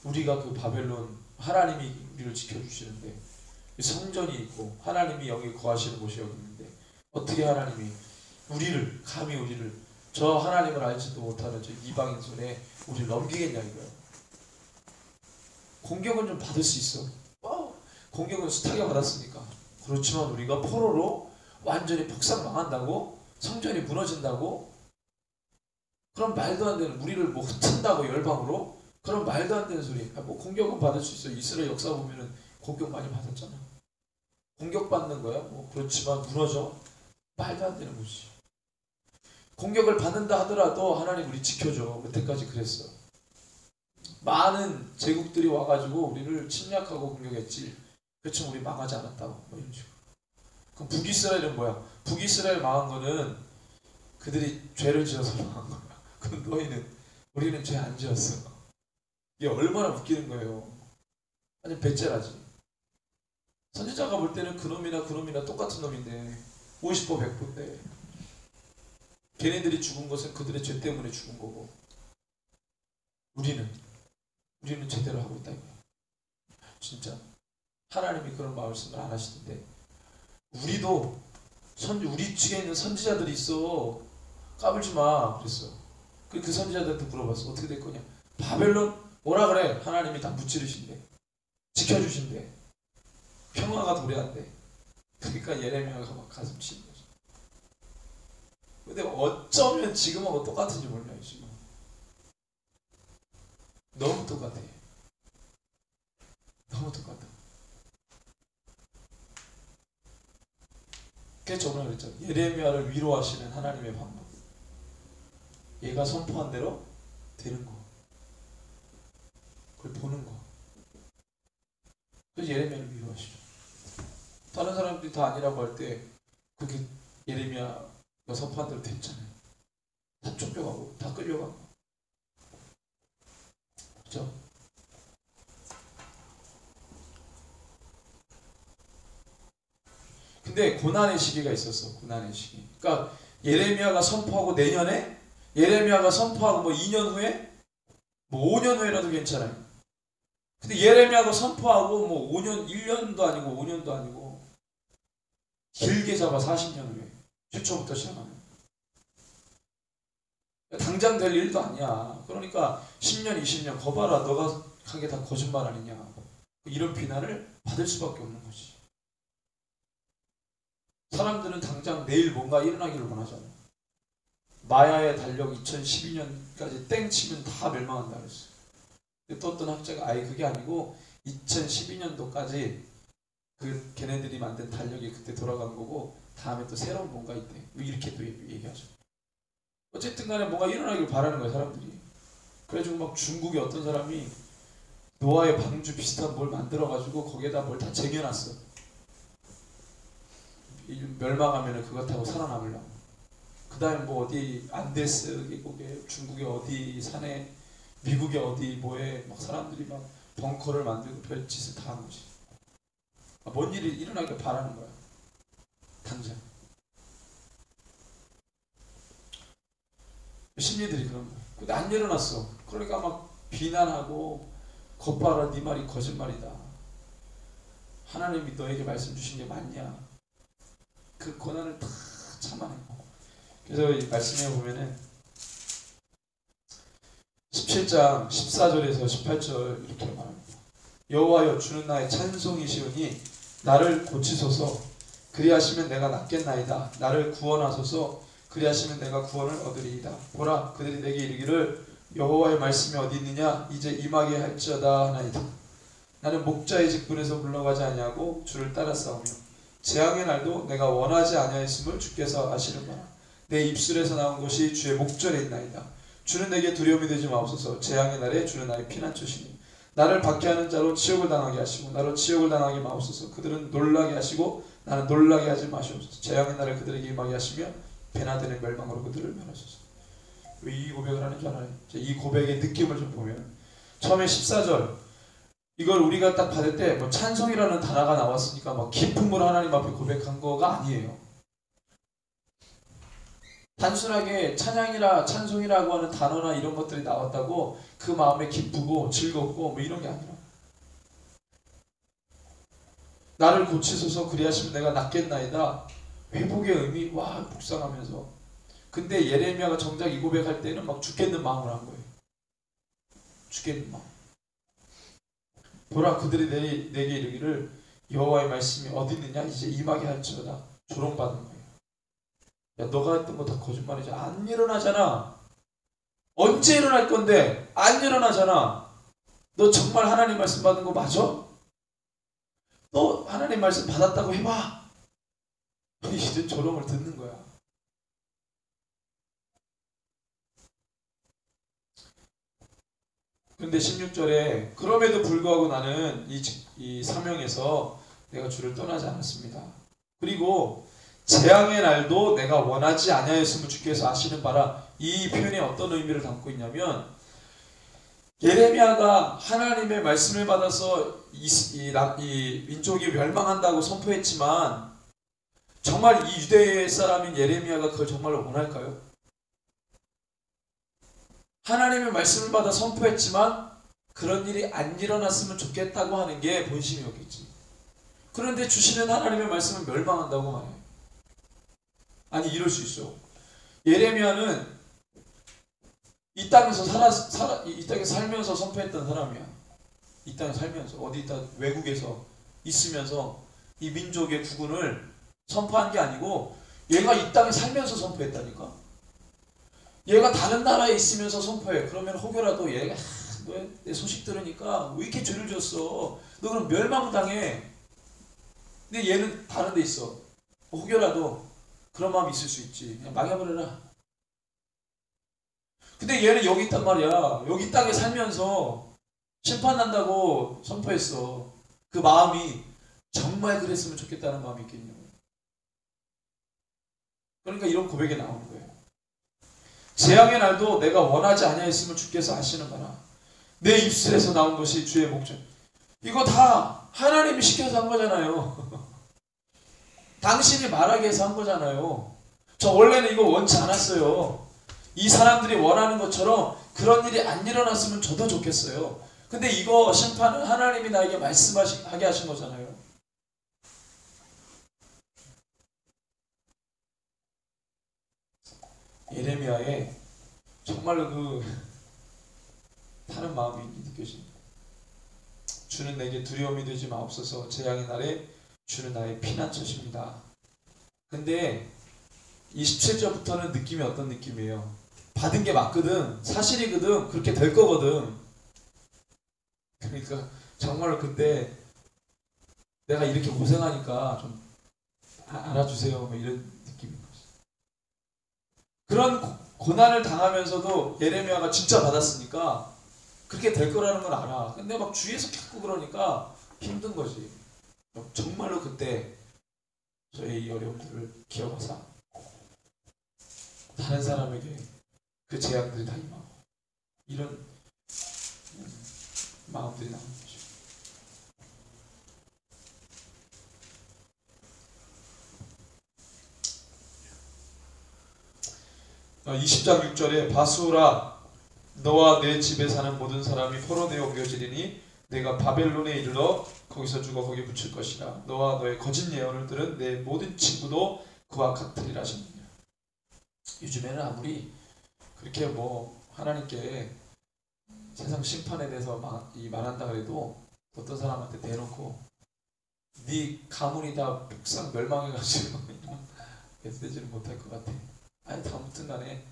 우리가 그 바벨론, 하나님이 우리를 지켜주시는데 성전이 있고 하나님이 여기 거하시는 곳이 여기 있는데 어떻게 하나님이 감히 우리를 저 하나님을 알지도 못하는 저 이방인 손에 우리를 넘기겠냐 이거예요. 공격은 좀 받을 수 있어. 공격은 숱하게 받았으니까. 그렇지만 우리가 포로로 완전히 폭삭 망한다고? 성전이 무너진다고? 그런 말도 안 되는, 우리를 뭐 흩은다고 열방으로? 그런 말도 안 되는 소리. 뭐 공격은 받을 수 있어. 이스라엘 역사 보면은 공격 많이 받았잖아. 공격받는 거야. 뭐 그렇지만 무너져. 말도 안 되는 거지. 공격을 받는다 하더라도 하나님 우리 지켜줘. 그때까지 그랬어. 많은 제국들이 와가지고 우리를 침략하고 공격했지. 그렇지만 우리 망하지 않았다고. 뭐 이런 식으로. 그럼 북이스라엘은 뭐야? 북이스라엘 망한 거는 그들이 죄를 지어서 망한 거야. 그럼 우리는 죄 안 지었어. 이게 얼마나 웃기는 거예요. 아니 배째라지. 선지자가 볼 때는 그놈이나 똑같은 놈인데 50보 100보인데 걔네들이 죽은 것은 그들의 죄 때문에 죽은 거고 우리는 제대로 하고 있다 이거야. 진짜 하나님이 그런 말씀을 안 하시는데 우리도 우리 측에 있는 선지자들이 있어. 까불지 마 그랬어. 그 선지자들한테 물어봤어. 어떻게 될 거냐. 바벨론 뭐라 그래. 하나님이 다 무찌르신대. 지켜주신대. 평화가 도래한대. 그러니까 예레미야가 막 가슴 치는 거죠. 근데 어쩌면 지금하고 똑같은지 몰라요. 지금 너무 똑같아. 너무 똑같아. 그래서 저번에 그랬죠. 예레미야를 위로하시는 하나님의 방법. 얘가 선포한 대로 되는 거. 그걸 보는 거. 그래서 예레미야를 위로하시죠. 다른 사람들이 다 아니라고 할 때 그게 예레미야가 선포한 대로 됐잖아요. 다 쫓겨가고 다 끌려가고. 그렇죠? 근데 고난의 시기가 있었어. 고난의 시기. 그러니까 예레미야가 선포하고 내년에 예레미야가 선포하고 뭐 2년 후에 뭐 5년 후에라도 괜찮아요. 근데 예레미야가 선포하고 뭐 5년 1년도 아니고 5년도 아니고 길게 잡아 40년 후에 최초부터 시작하는. 당장 될 일도 아니야. 그러니까 10년 20년 거봐라 너가 한 게 다 거짓말 아니냐. 이런 비난을 받을 수밖에 없는 거지. 사람들은 당장 내일 뭔가 일어나기를 원하잖아. 마야의 달력 2012년까지 땡 치면 다 멸망한다 그랬어. 근데 또 어떤 학자가 아예 그게 아니고 2012년도까지 그 걔네들이 만든 달력이 그때 돌아간 거고 다음에 또 새로운 뭔가 있대. 이렇게 또 얘기하죠. 어쨌든 간에 뭔가 일어나길 바라는 거야 사람들이. 그래가지고 막 중국의 어떤 사람이 노아의 방주 비슷한 뭘 만들어가지고 거기에다 뭘 다 쟁여놨어. 멸망하면은 그거 타고 살아남으려고. 그 다음에 뭐 어디 안데스 계곡에 중국의 어디 산에 미국의 어디 뭐에 막 사람들이 막 벙커를 만들고 별짓을 다 하는 거지. 뭔 일이 일어나길 바라는 거야. 당장. 심리들이 그런 거야. 근데 안 일어났어. 그러니까 막 비난하고 겉봐라 네 말이 거짓말이다. 하나님이 너에게 말씀 주신 게 맞냐. 그 고난을 다 참아내고. 그래서 이 말씀에 보면은 17장 14절에서 18절 이렇게 말합니다. 여호와여 주는 나의 찬송이시오니 나를 고치소서. 그리하시면 내가 낫겠나이다. 나를 구원하소서. 그리하시면 내가 구원을 얻으리이다. 보라 그들이 내게 이르기를 여호와의 말씀이 어디 있느냐 이제 임하게 할지어다 하나이다. 나는 목자의 직분에서 물러가지 아니하고 주를 따라 싸우며 재앙의 날도 내가 원하지 아니하였음을 주께서 아시는구나. 내 입술에서 나온 것이 주의 목전에 있나이다. 주는 내게 두려움이 되지 마옵소서. 재앙의 날에 주는 나의 피난처시니 나를 박해하는 자로 치욕을 당하게 하시고 나로 치욕을 당하게 마옵소서. 그들은 놀라게 하시고 나는 놀라게 하지 마시옵소서. 재앙의 날에 그들에게 임하게 하시며 배나되는 멸망으로 그들을 멸하소서. 왜 이 고백을 하는 줄 알아요? 이 고백의 느낌을 좀 보면 처음에 14절 이걸 우리가 딱 받을 때 뭐 찬송이라는 단어가 나왔으니까 막 기쁨으로 하나님 앞에 고백한 거가 아니에요. 단순하게 찬양이라 찬송이라고 하는 단어나 이런 것들이 나왔다고 그 마음에 기쁘고 즐겁고 뭐 이런 게 아니라 나를 고치소서 그리하시면 내가 낫겠나이다. 회복의 의미 와 묵상하면서 근데 예레미야가 정작 이 고백할 때는 막 죽겠는 마음을 한 거예요. 죽겠는 마음. 보라 그들이 내게 이르기를 여호와의 말씀이 어디 있느냐 이제 임하게 할지어다. 조롱받은 거예요. 야 너가 했던 거 다 거짓말이지. 안 일어나잖아. 언제 일어날 건데 안 일어나잖아. 너 정말 하나님 말씀 받은 거 맞아? 너 하나님 말씀 받았다고 해봐. 이제 조롱을 듣는 거야. 그런데 16절에 그럼에도 불구하고 나는 이 사명에서 내가 주를 떠나지 않았습니다. 그리고 재앙의 날도 내가 원하지 아니하였음을 주께서 아시는 바라. 이 표현에 어떤 의미를 담고 있냐면 예레미야가 하나님의 말씀을 받아서 이 민족이 멸망한다고 선포했지만 정말 이 유대 사람인 예레미야가 그걸 정말 원할까요? 하나님의 말씀을 받아 선포했지만 그런 일이 안 일어났으면 좋겠다고 하는 게 본심이었겠지. 그런데 주시는 하나님의 말씀은 멸망한다고 말해요. 아니 이럴 수 있어. 예레미야는 이 땅에서 이 땅에 살면서 선포했던 사람이야. 이 땅에 살면서 어디 외국에서 있으면서 이 민족의 구군을 선포한 게 아니고 얘가 이 땅에 살면서 선포했다니까. 얘가 다른 나라에 있으면서 선포해. 그러면 혹여라도 얘가 너 내 소식 들으니까 왜 이렇게 죄를 졌어? 너 그럼 멸망당해. 근데 얘는 다른 데 있어. 혹여라도 그런 마음이 있을 수 있지. 그냥 망해버려라. 근데 얘는 여기 있단 말이야. 여기 땅에 살면서 심판난다고 선포했어. 그 마음이 정말 그랬으면 좋겠다는 마음이 있겠냐고. 그러니까 이런 고백이 나오는 거예요. 재앙의 날도 내가 원하지 아니하였음을 주께서 아시는구나. 내 입술에서 나온 것이 주의 목전. 이거 다 하나님이 시켜서 한 거잖아요. 당신이 말하게 해서 한 거잖아요. 저 원래는 이거 원치 않았어요. 이 사람들이 원하는 것처럼 그런 일이 안 일어났으면 저도 좋겠어요. 근데 이거 심판은 하나님이 나에게 말씀하게 하신 거잖아요. 예레미야의 정말로 다른 마음이 느껴집니다. 주는 내게 두려움이 되지 마옵소서. 재앙의 날에 주는 나의 피난처십니다. 근데 27절부터는 느낌이 어떤 느낌이에요? 받은 게 맞거든. 사실이거든. 그렇게 될 거거든. 그러니까 정말로 그때 내가 이렇게 고생하니까 좀 알아주세요. 뭐 이런 느낌인 거지. 그런 고난을 당하면서도 예레미야가 진짜 받았으니까 그렇게 될 거라는 걸 알아. 근데 막 주위에서 자꾸 그러니까 힘든 거지. 정말로 그때 저의 이 어려움들을 기억하사 다른 사람에게 그 재앙들이 다 임하고 이런 마음들이 나오는 거죠. 20장 6절에 바수라 너와 내 집에 사는 모든 사람이 포로되어 옮겨지리니 내가 바벨론에 이르러 거기서 죽어 거기 묻힐 것이라. 너와 너의 거짓 예언을 들은 내 모든 친구도 그와 같으리라 하셨느냐. 요즘에는 아무리 그렇게 하나님께 세상 심판에 대해서 말한다 그래도 어떤 사람한테 대놓고 네 가문이 다 북상 멸망해가지고 메시지를 못할 것 같아. 아니 아무튼 간에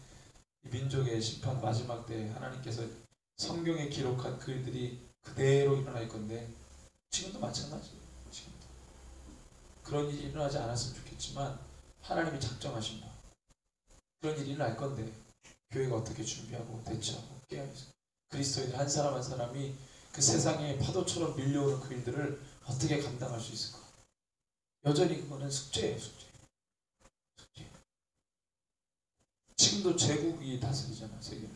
이 민족의 심판 마지막 때 하나님께서 성경에 기록한 그 일들이 그대로 일어날 건데 지금도 마찬가지예요. 지금도. 그런 일이 일어나지 않았으면 좋겠지만 하나님이 작정하신 바 그런 일이 일어날 건데 교회가 어떻게 준비하고 대처하고 깨어있어 그리스도인들 한 사람 한 사람이 그 세상에 파도처럼 밀려오는 그 일들을 어떻게 감당할 수 있을까? 여전히 그거는 숙제예요. 숙제. 지금도 제국이 다스리잖아 세계를.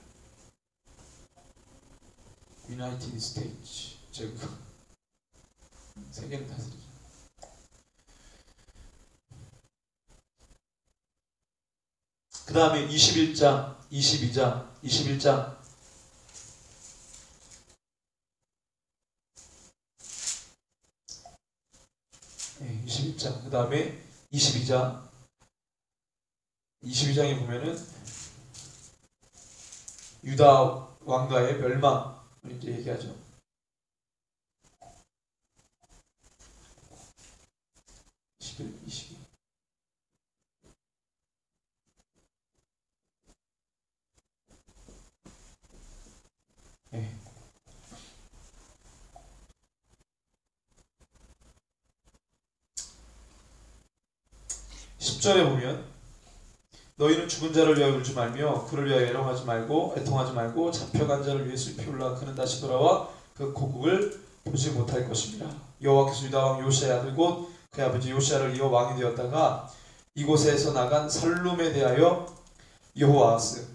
유나이티드 스테이츠 제국 세계를 다스리잖아. 그 다음에 21장, 22장, 21장 네, 21장 그 다음에 22장 22장에 보면은 유다 왕가의 멸망을 이제 얘기하죠. 네. 10절에 보면 너희는 죽은 자를 위하여 울지 말며 그를 위하여 애통하지 말고 잡혀간 자를 위해 슬피 울라. 그는 다시 돌아와 그 고국을 보지 못할 것입니다. 여호와께서 유다 왕 요시아의 아들 곧 그의 아버지 요시아를 이어 왕이 되었다가 이곳에서 나간 살룸에 대하여 여호와하스에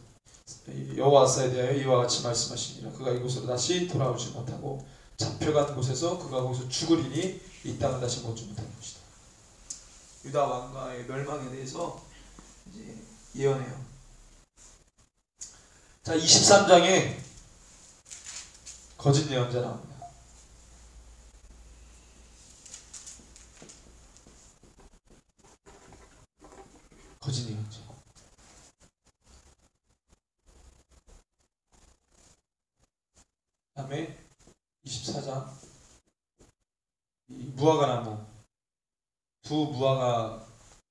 대하여 이와 같이 말씀하시니라. 그가 이곳으로 다시 돌아오지 못하고 잡혀간 곳에서 그가 거기서 죽으리니 이 땅은 다시 묻지 못할 것이다. 유다 왕가의 멸망에 대해서 이제 예언해요. 자, 23장에 거짓 예언자 나옵니다. 거짓 예언자. 그 다음에 24장 이 무화과 나무 두 무화과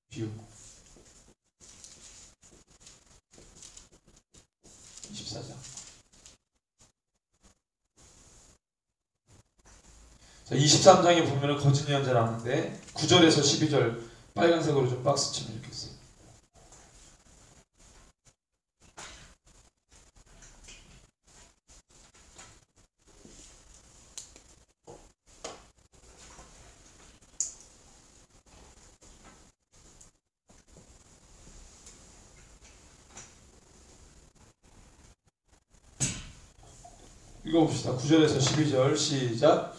비유 24장. 자, 23장에 보면은 거짓 예언자 나오는데 9절에서 12절 빨간색으로 좀 박스 치면 이렇게 있어요. 읽어봅시다. 9절에서 12절 시작.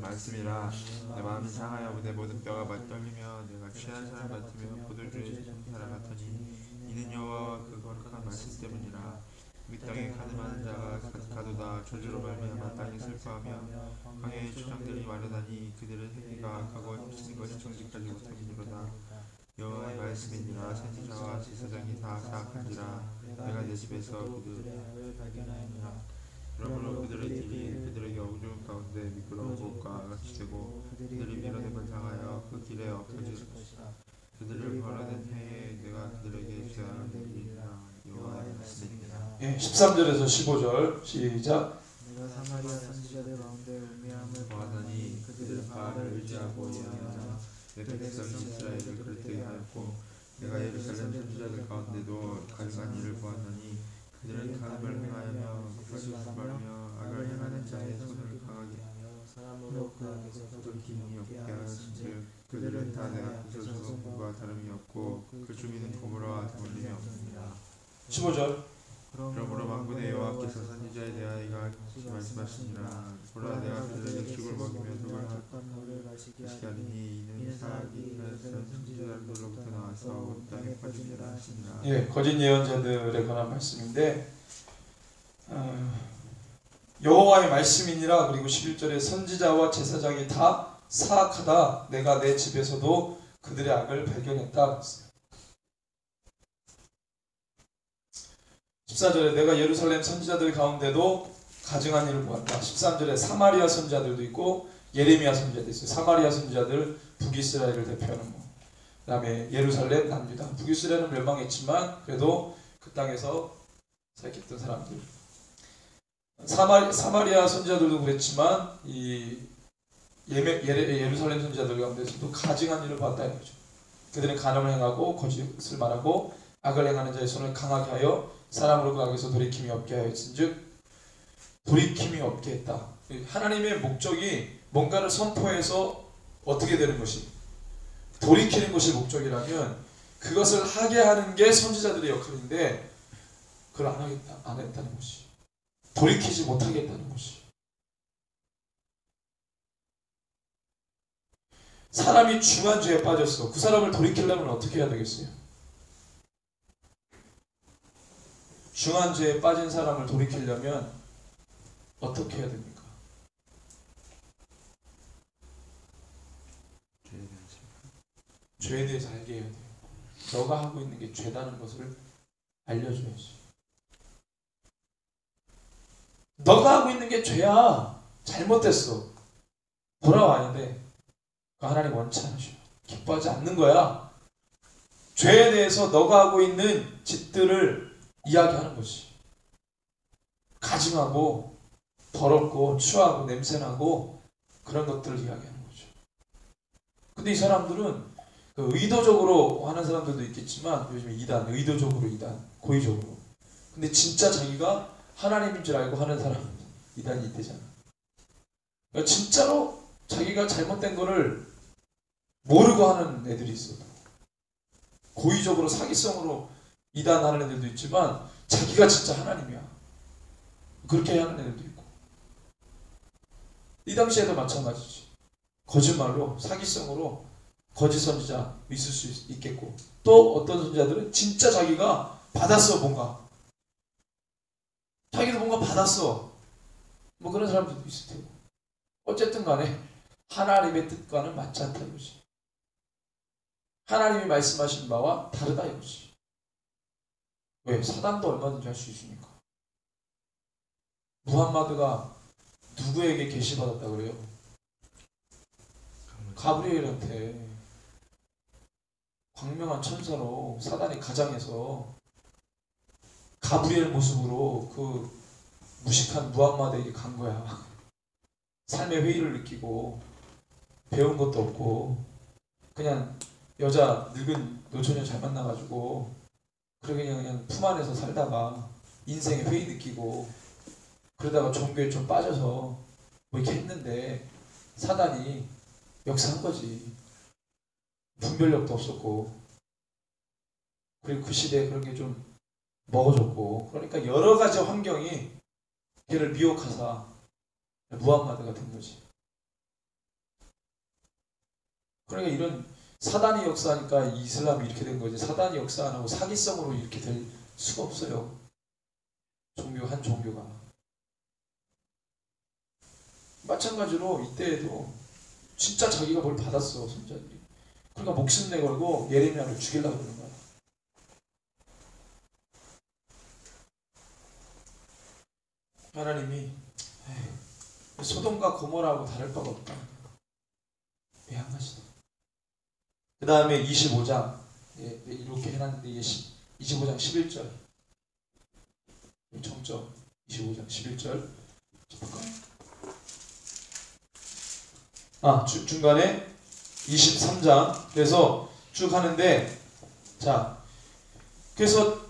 말씀이라 내 마음이 상하여 내 모든 뼈가 떨리며 내가 취한 사람 같으며 포도주에 젖은 사람 같으니 이는 여호와와 그 거룩한 말씀 때문이라. 이 땅에 가늠하는 자가 가도다. 저주로 말미암아 땅이 슬퍼하며 광야의 초장들이 마르다니 그들은 행위가 악하고 힘쓰는 것이 정직하지 못함이니로다. 여호와의 말씀이니라. 선지자와 제사장이 다 사악한지라. 내가 내 집에서 그들을 발견하였노라. 그러므로 그들의 길이 그들에게 어두운 가운데 미끄러운 곳과 같이 되고 그들이 밀어내고 당하여 그 길에 엎어질 것이다. 그들을 벌하는 해에 내가 그들에게 죄악을 내리리라. 여호와의 말씀입니다. 13절에서 15절 시작. 내가 사마리아 선지자들 가운데 우매함을 보았나니 그들은 바알을 의지하고 예언하며 내 백성 이스라엘을 그릇되게 하였고 내가 예루살렘 선지자들 가운데도 가증한 일을 보았나니 그들은 간음을 행하며 불순하며 악을 행하는 자의 손을 강하게 하여 사람으로 그 안에서 기능이 없게 하였은즉 그들은 다 내가 부서서 공과 다름이 없고 그 주민은 고무라와 다름이 없습니다. 15절. 그러므로 만군의 여호와께서 선지자에 대하여 이같이 말씀하시니라. 보라 내가 그들에게 죽을 먹이며 독을 마시게 하리니 이는 사악이 그들은 선지자들로부터 나와서 온 땅에 퍼지리라 하시니라. 예, 거짓 예언자들에 관한 말씀인데 여호와의 말씀이니라. 그리고 11절에 선지자와 제사장이 다 사악하다. 내가 내 집에서도 그들의 악을 발견했다. 14절에 내가 예루살렘 선지자들 가운데도 가증한 일을 보았다. 13절에 사마리아 선지자들도 있고 예레미야 선지자도 있어요. 사마리아 선지자들 북이스라엘을 대표하는 거. 그 다음에 예루살렘 남유다. 북이스라엘은 멸망했지만 그래도 그 땅에서 살겠던 사람들. 사마리아 선지자들도 그랬지만 이 예루살렘 선지자들 가운데서도 가증한 일을 봤다 이거죠. 그들은 간음을 행하고 거짓을 말하고 악을 행하는 자의 손을 강하게 하여 사람으로 그 악에서 돌이킴이 없게 하였은즉 돌이킴이 없게 했다. 하나님의 목적이 뭔가를 선포해서 어떻게 되는 것이 돌이키는 것이 목적이라면 그것을 하게 하는 게 선지자들의 역할인데 그걸 안 했다는 것이 돌이키지 못하겠다는 것이 사람이 중한 죄에 빠졌어. 그 사람을 돌이키려면 어떻게 해야 되겠어요? 중한 죄에 빠진 사람을 돌이키려면 어떻게 해야 됩니까? 죄에 대해서 알게 해야 돼요. 너가 하고 있는 게 죄다는 것을 알려줘야지. 너가 하고 있는 게 죄야. 잘못됐어. 돌아와야 돼. 하나님 원치 않으셔. 기뻐하지 않는 거야. 죄에 대해서 너가 하고 있는 짓들을 이야기하는 것이. 가증하고 더럽고 추하고 냄새나고 그런 것들을 이야기하는 거죠. 근데 이 사람들은 의도적으로 하는 사람들도 있겠지만 요즘에 이단, 의도적으로 이단, 고의적으로. 근데 진짜 자기가 하나님인 줄 알고 하는 사람은 이단이 있대잖아. 그러니까 진짜로 자기가 잘못된 거를 모르고 하는 애들이 있어. 고의적으로 사기성으로 이단하는 애들도 있지만 자기가 진짜 하나님이야. 그렇게 하는 애들도 있고. 이 당시에도 마찬가지지. 거짓말로 사기성으로 거짓 선지자 있을 수 있겠고 또 어떤 선지자들은 진짜 자기가 받았어. 뭔가 자기도 뭔가 받았어. 뭐 그런 사람들도 있을 테고 어쨌든 간에 하나님의 뜻과는 맞지 않다 이거지. 하나님이 말씀하신 바와 다르다 이거지. 왜? 사단도 얼마든지 할 수 있으니까. 무함마드가 누구에게 계시받았다 그래요? 가브리엘한테. 광명한 천사로 사단이 가장해서 가브리엘 모습으로 그 무식한 무함마드에게 간 거야. 삶의 회의를 느끼고 배운 것도 없고 그냥 여자 늙은 노처녀 잘 만나가지고 그냥 품 안에서 살다가 인생의 회의 느끼고 그러다가 종교에 좀 빠져서 뭐 이렇게 했는데 사단이 역사한 거지. 분별력도 없었고 그리고 그 시대에 그런 게 좀 먹어줬고 그러니까 여러 가지 환경이 걔를 미혹하사 무함마드가 된 거지. 그러니까 이런 사단이 역사하니까 이슬람이 이렇게 된 거지. 사단이 역사 안 하고 사기성으로 이렇게 될 수가 없어요. 종교 한 종교가. 마찬가지로 이때에도 진짜 자기가 뭘 받았어 선자들이. 그러니까 목숨 내걸고 예레미야를 죽이려고 그러는 거야. 하나님이 소돔과 고모라하고 다를 바가 없다. 매한가지다. 그 다음에 25장 이렇게 해놨는데 이게 25장 11절 정점 25장 11절 중간에 23장 그래서 쭉 하는데 자 그래서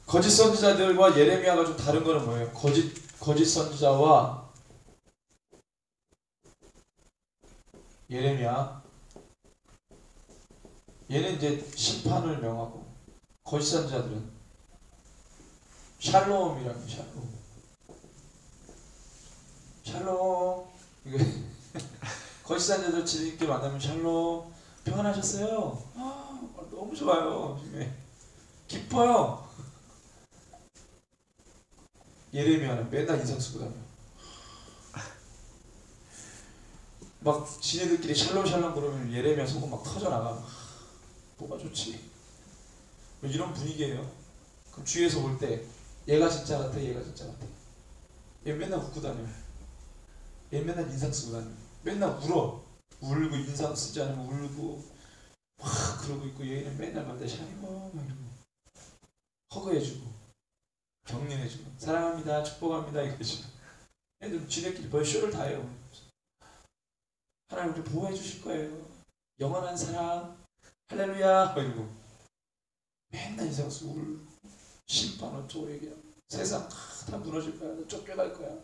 거짓 선지자들과 예레미야가 좀 다른 거는 뭐예요? 거짓 선지자와 예레미야 얘는 이제 심판을 명하고 거짓 선지자들은 샬롬이라는 샬롬 이거 거짓 선지자들 지들끼리 만나면 샬롬 평안하셨어요? 너무 좋아요. 기뻐요. 예레미야는 맨날 인상 쓰고 다녀. 막 지네들끼리 샬롬 그러면 예레미야 속은 막 터져나가. 뭐가 좋지? 이런 분위기예요. 그럼 주위에서 볼 때 얘가 진짜 같아, 얘가 진짜 같아. 얘 맨날 웃고 다녀. 얘 맨날 인상 쓰고 다녀. 맨날 울어. 울고 인상 쓰지 않으면 울고 막 그러고 있고 얘는 맨날 만나 샤이고 막 이러고 허그해주고 격려해주고 사랑합니다, 축복합니다 이러지. 애들 지네끼리 벌 쇼를 다 해요. 하나님 우리 보호해 주실 거예요. 영원한 사랑 할렐루야 이러고 맨날 인생 속을 심판 어쩌고 얘기하고 세상 다 무너질 거야. 쫓겨갈 거야.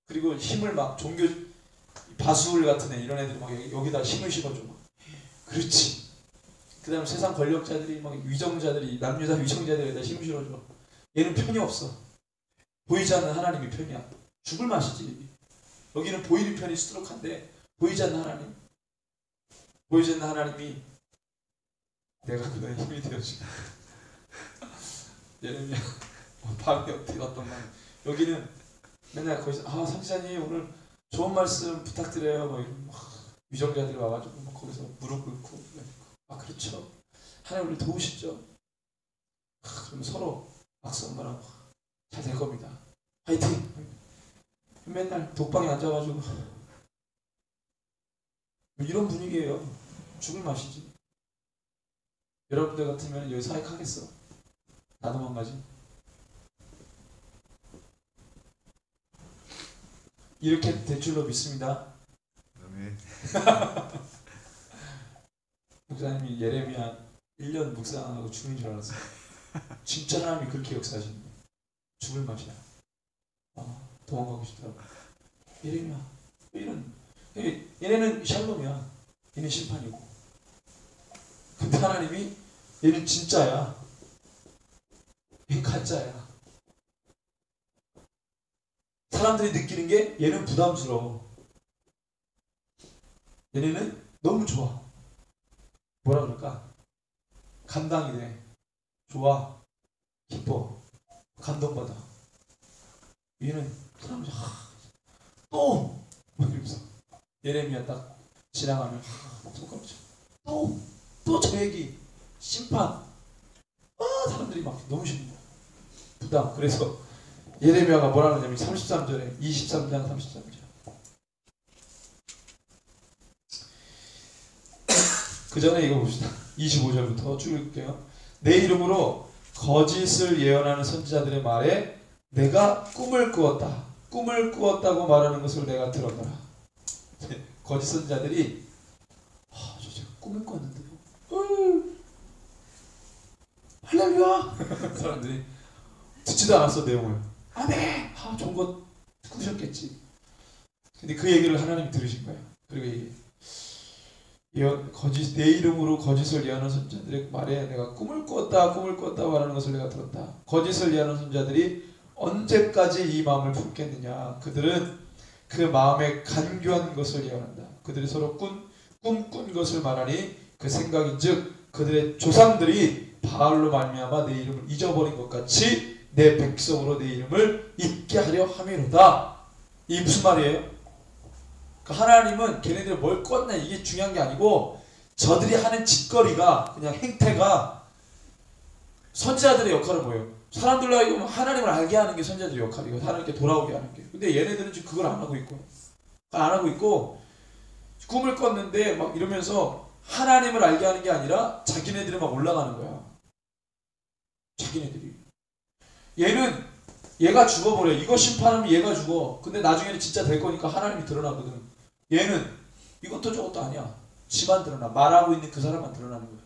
그리고 힘을 막 종교 바수울 같은 애 이런 애들이 막 여기다 힘을 실어줘. 막. 그렇지. 그 다음에 세상 권력자들이 막 위정자들이 남유다 위정자들에다 힘을 실어줘. 얘는 편이 없어. 보이지 않는 하나님이 편이야. 죽을 맛이지. 여기는 보이는 편이 수두룩한데 보이지 않는 하나님. 보이지 않는 하나님이 내가 그의 힘이 되어주고 예레미야 밤에 어떻게 어떤 말 여기는 맨날 거기서 선지자님 오늘 좋은 말씀 부탁드려요. 뭐 이런 위정자들이 와가지고 막 거기서 무릎 꿇고 그렇죠. 하나님 우리 도우시죠. 그러면 서로 박수 한번 하고 잘 될 겁니다. 화이팅. 맨날 독방에 앉아가지고 이런 분위기예요. 죽을 맛이지. 여러분들 같으면 여기 사역하겠어? 나도만 가지. 이렇게 될 줄로 믿습니다. 아멘. 목사님이 예레미야 1년 묵상하고 죽는 줄 알았어요. 진짜 하나님이 그렇게 역사하시는 거예요. 죽을 맛이야. 도망가고 싶더라고. 예레미야 이런 얘네는 샬롬이야. 얘는 심판이고. 근데 하나님이 얘는 진짜야. 얘는 가짜야. 사람들이 느끼는 게 얘는 부담스러워. 얘네는 너무 좋아. 뭐라 그럴까? 감당이 돼. 좋아. 기뻐. 감동받아. 얘는 사람들이 또! 뭐 이러면서 예레미야 딱 지나가면 손가락 쳐. 또 저 얘기. 심판. 사람들이 막 너무 싫은 거야. 부담. 그래서 예레미야가 뭐라 그러냐면 33절에 23장 33절 그 전에 이거 봅시다. 25절부터 쭉 읽을게요. 내 이름으로 거짓을 예언하는 선지자들의 말에 내가 꿈을 꾸었다. 꿈을 꾸었다고 말하는 것을 내가 들었더라. 거짓 선지자들이 저 제가 꿈을 꿨는데요. 할렐루야. 사람들이 듣지도 않았어 내용을. 아멘. 좋은 것 꾸셨겠지. 근데 그 얘기를 하나님이 들으신 거예요. 그리고 내 이름으로 거짓을 예언하는 선지자들의 말에 내가 꿈을 꾸었다 말하는 것을 내가 들었다. 거짓을 예언하는 선지자들이 언제까지 이 마음을 품겠느냐. 그들은 그 마음에 간교한 것을 예언한다. 그들이 서로 꿈꾼 것을 말하니 그 생각인즉 그들의 조상들이 바알로 말미암아 내 이름을 잊어버린 것 같이 내 백성으로 내 이름을 잊게 하려 함이로다. 이게 무슨 말이에요? 하나님은 걔네들 뭘 꿨냐 이게 중요한 게 아니고 저들이 하는 짓거리가 그냥 행태가 선지자들의 역할은 뭐예요? 사람들로 하여금 하나님을 알게 하는 게 선지자들의 역할이고 하나님께 돌아오게 하는 게. 근데 얘네들은 지금 그걸 안 하고 있고 꿈을 꿨는데 막 이러면서 하나님을 알게 하는 게 아니라 자기네들이 막 올라가는 거야. 자기네들이. 얘가 죽어버려. 이거 심판하면 얘가 죽어. 근데 나중에는 진짜 될 거니까 하나님이 드러나거든. 얘는 이것도 저것도 아니야. 지만 드러나. 말하고 있는 그 사람만 드러나는 거야.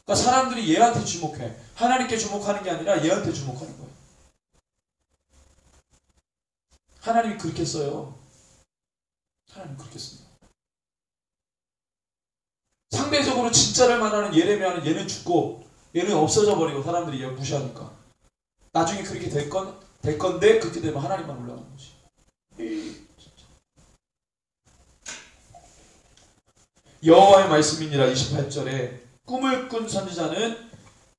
그러니까 사람들이 얘한테 주목해. 하나님께 주목하는 게 아니라 얘한테 주목하는 거야. 하나님이 그렇게 써요. 하나님 그렇게 씁니다. 상대적으로 진짜를 말하는 예레미야는 얘는 죽고 얘는 없어져 버리고 사람들이 얘 무시하니까 나중에 그렇게 될 건데 그렇게 되면 하나님만 올라가는 거지. 여호와의 말씀이니라. 28절에 꿈을 꾼 선지자는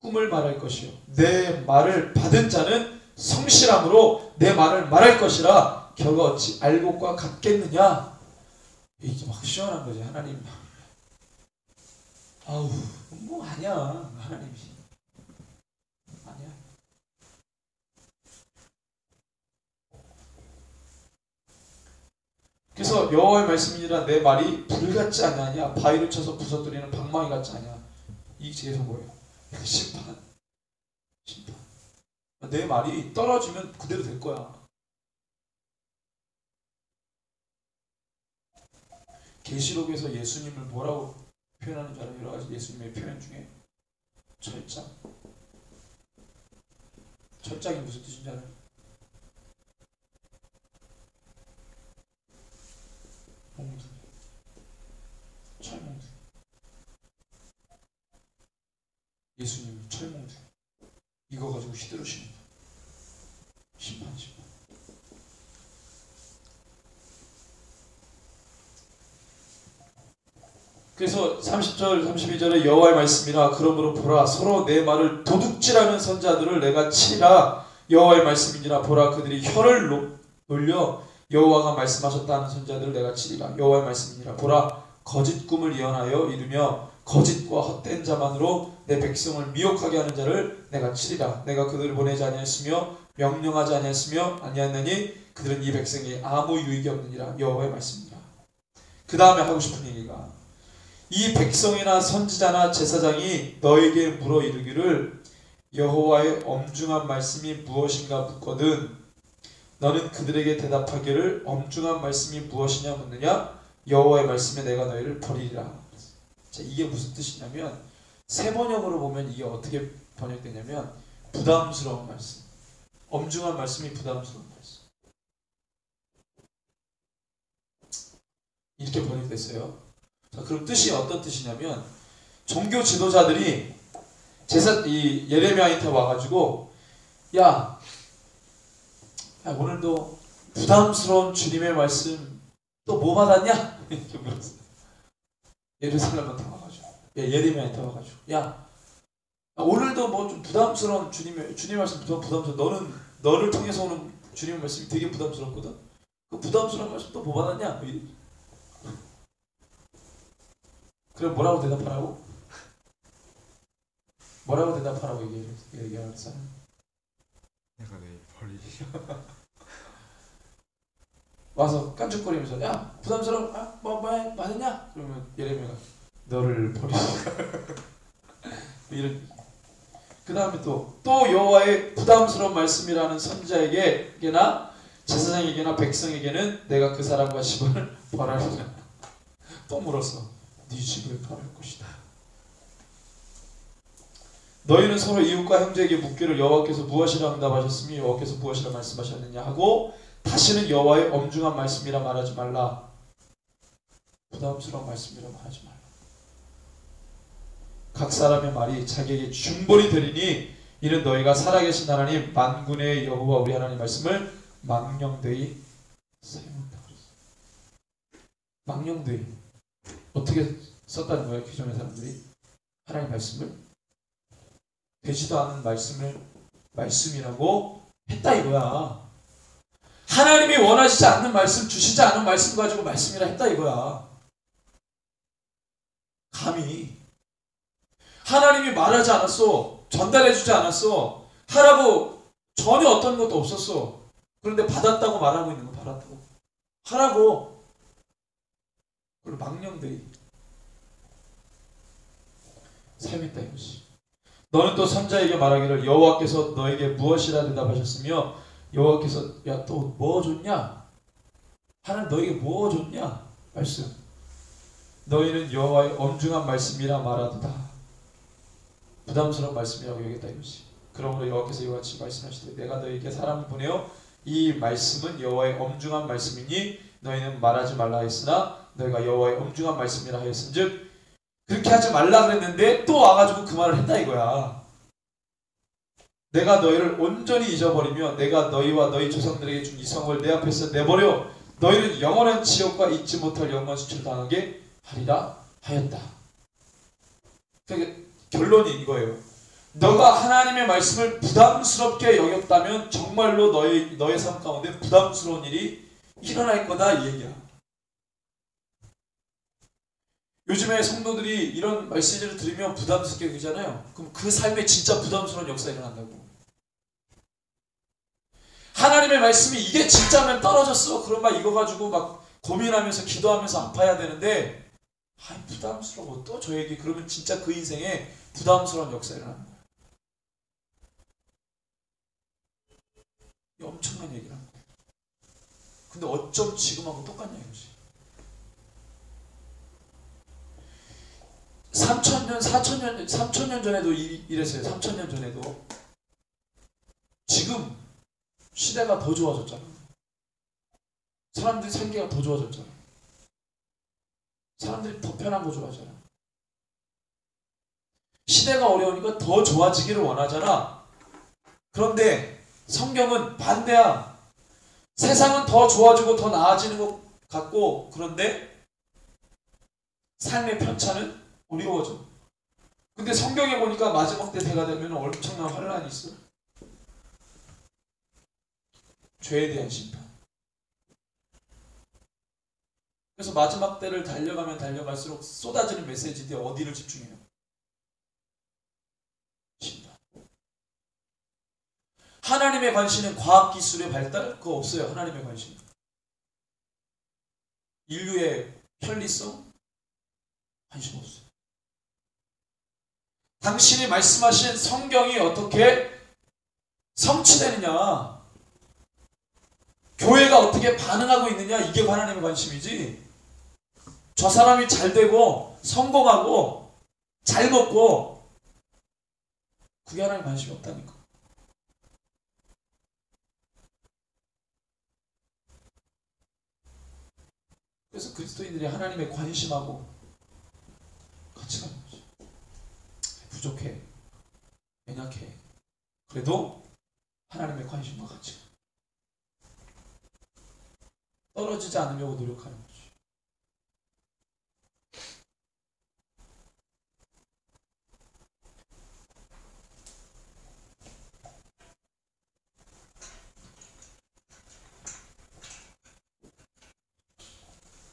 꿈을 말할 것이요 내 말을 받은 자는 성실함으로 내 말을 말할 것이라 겨가 어찌 알곡과 같겠느냐. 이게 막 시원한 거지. 하나님 뭐 아니야. 하나님이 아니야. 그래서 여호와의 말씀이니라. 내 말이 불 같지 않느냐. 바위를 쳐서 부서뜨리는 방망이 같지 않냐. 이 뒤에서 뭐예요? 심판. 내 말이 떨어지면 그대로 될 거야. 계시록에서 예수님을 뭐라고 표현하는 줄 알아요? 여러 가지 예수님의 표현 중에 철장. 철장이 무슨 뜻인지 알아요? 몽둥이. 철몽둥이. 예수님은 철몽둥이. 이거 가지고 휘두르시는 분. 심판이십니다. 그래서 30절 32절에 여호와의 말씀이라 그러므로 보라 서로 내 말을 도둑질하는 선자들을 내가 치리라. 여호와의 말씀이니라 보라 그들이 혀를 놀려 여호와가 말씀하셨다 하는 선자들을 내가 치리라. 여호와의 말씀이니라 보라 거짓 꿈을 예언하여 이루며 거짓과 헛된 자만으로 내 백성을 미혹하게 하는 자를 내가 치리라. 내가 그들을 보내지 아니하였으며 명령하지 아니하였느니 그들은 이 백성이 아무 유익이 없느니라. 여호와의 말씀이니라. 그 다음에 하고 싶은 얘기가 이 백성이나 선지자나 제사장이 너에게 물어 이르기를 여호와의 엄중한 말씀이 무엇인가 묻거든 너는 그들에게 대답하기를 엄중한 말씀이 무엇이냐 묻느냐 여호와의 말씀에 내가 너희를 버리리라. 자, 이게 무슨 뜻이냐면 세 번역으로 보면 이게 어떻게 번역되냐면 부담스러운 말씀, 엄중한 말씀이 부담스러운 말씀 이렇게 번역됐어요. 자, 그럼 뜻이 어떤 뜻이냐면 종교 지도자들이 이 예레미야한테 와가지고 야 오늘도 부담스러운 주님의 말씀 또 뭐 받았냐? 이렇게 물었어요. 예루살렘한테 와가지고 예레미야한테 와가지고 야 오늘도 뭐 좀 부담스러운 주님의 말씀 부담스러워. 너를 통해서 오는 주님의 말씀이 되게 부담스럽거든. 그 부담스러운 말씀 또 뭐 받았냐? 그럼 뭐라고 대답하라고? 뭐라고 대답하라고 얘기하랬어요? 내가 내일 버리리라. 와서 깐죽거리면서 야 부담스러워 뭐 맞았냐? 그러면 예레미야가 너를 버리리라. 이런. 그 다음에 또 여호와의 부담스러운 말씀이라는 선지자에게나 제사장에게나 백성에게는 내가 그 사람과 집을 벌하리라. 또 물었어. 네 집을 벌할 것이다. 너희는 서로 이웃과 형제에게 묻기를 여호와께서 무엇이라 응답하셨으며 여호와께서 무엇이라 말씀하셨느냐 하고 다시는 여호와의 엄중한 말씀이라 말하지 말라. 부담스러운 말씀이라 말하지 말라. 각 사람의 말이 자기에게 중벌이 되리니 이는 너희가 살아계신 하나님 만군의 여호와 우리 하나님 말씀을 망령되이 사용한다. 망령되이 어떻게 썼다는 거예요? 기존의 사람들이 하나님 말씀을 되지도 않은 말씀을 말씀이라고 했다 이거야. 하나님이 원하시지 않는 말씀, 주시지 않은 말씀 가지고 말씀이라 했다 이거야. 감히 하나님이 말하지 않았어. 전달해주지 않았어. 하라고 전혀 어떤 것도 없었어. 그런데 받았다고 말하고 있는 거. 받았다고 하라고. 그리고 망령되이 사용했다 이것이. 너는 또 선자에게 말하기를 여호와께서 너에게 무엇이라 대답하셨으며 여호와께서 야 또 뭐 줬냐? 하나님 너에게 뭐 줬냐? 말씀. 너희는 여호와의 엄중한 말씀이라 말하도다. 부담스러운 말씀이라고 여겼다 이것이. 그러므로 여호와께서 이와 같이 말씀하시되 내가 너희에게 사람을 보내어 이 말씀은 여호와의 엄중한 말씀이니 너희는 말하지 말라 했으나 너희가 여호와의 엄중한 말씀이라 하였은즉 그렇게 하지 말라 그랬는데 또 와가지고 그 말을 했다 이거야. 내가 너희를 온전히 잊어버리며 내가 너희와 너희 조상들에게 준 이 성을 내 앞에서 내버려 너희는 영원한 지옥과 잊지 못할 영원 수치를 당하게 하리라 하였다. 그러니까 결론이 이거예요. 너가 하나님의 말씀을 부담스럽게 여겼다면 정말로 너의 삶 가운데 부담스러운 일이 일어날 거다 이 얘기야. 요즘에 성도들이 이런 메시지를 들으면 부담스럽게 여기잖아요. 그럼 그 삶에 진짜 부담스러운 역사가 일어난다고. 하나님의 말씀이 이게 진짜면 떨어졌어. 그럼 막 이거 가지고 막 고민하면서 기도하면서 아파야 되는데 부담스러워. 또 저 얘기 그러면 진짜 그 인생에 부담스러운 역사가 일어나는 거야. 엄청난 얘기를 하는 거야. 근데 어쩜 지금하고 똑같냐 이거지. 2000년, 4000년, 3000년 전에도 이랬어요. 3000년 전에도. 지금 시대가 더 좋아졌잖아. 사람들이 살기가 더 좋아졌잖아. 사람들이 더 편한 거 좋아하잖아. 시대가 어려우니까 더 좋아지기를 원하잖아. 그런데 성경은 반대야. 세상은 더 좋아지고 더 나아지는 것 같고, 그런데 삶의 편차는 어려워져. 근데 성경에 보니까 마지막 때 때가 되면 엄청난 환란이 있어. 죄에 대한 심판. 그래서 마지막 때를 달려가면 달려갈수록 쏟아지는 메시지인데 어디를 집중해요? 심판. 하나님의 관심은 과학기술의 발달? 그거 없어요. 하나님의 관심. 인류의 편리성? 관심 없어요. 당신이 말씀하신 성경이 어떻게 성취되느냐, 교회가 어떻게 반응하고 있느냐, 이게 하나님의 관심이지. 저 사람이 잘 되고 성공하고 잘 먹고, 그게 하나님 관심이 없다니까. 그래서 그리스도인들이 하나님의 관심하고 같이 가는 거죠. 부족해, 연약해, 그래도 하나님의 관심과 같이 떨어지지 않으려고 노력하는 거죠.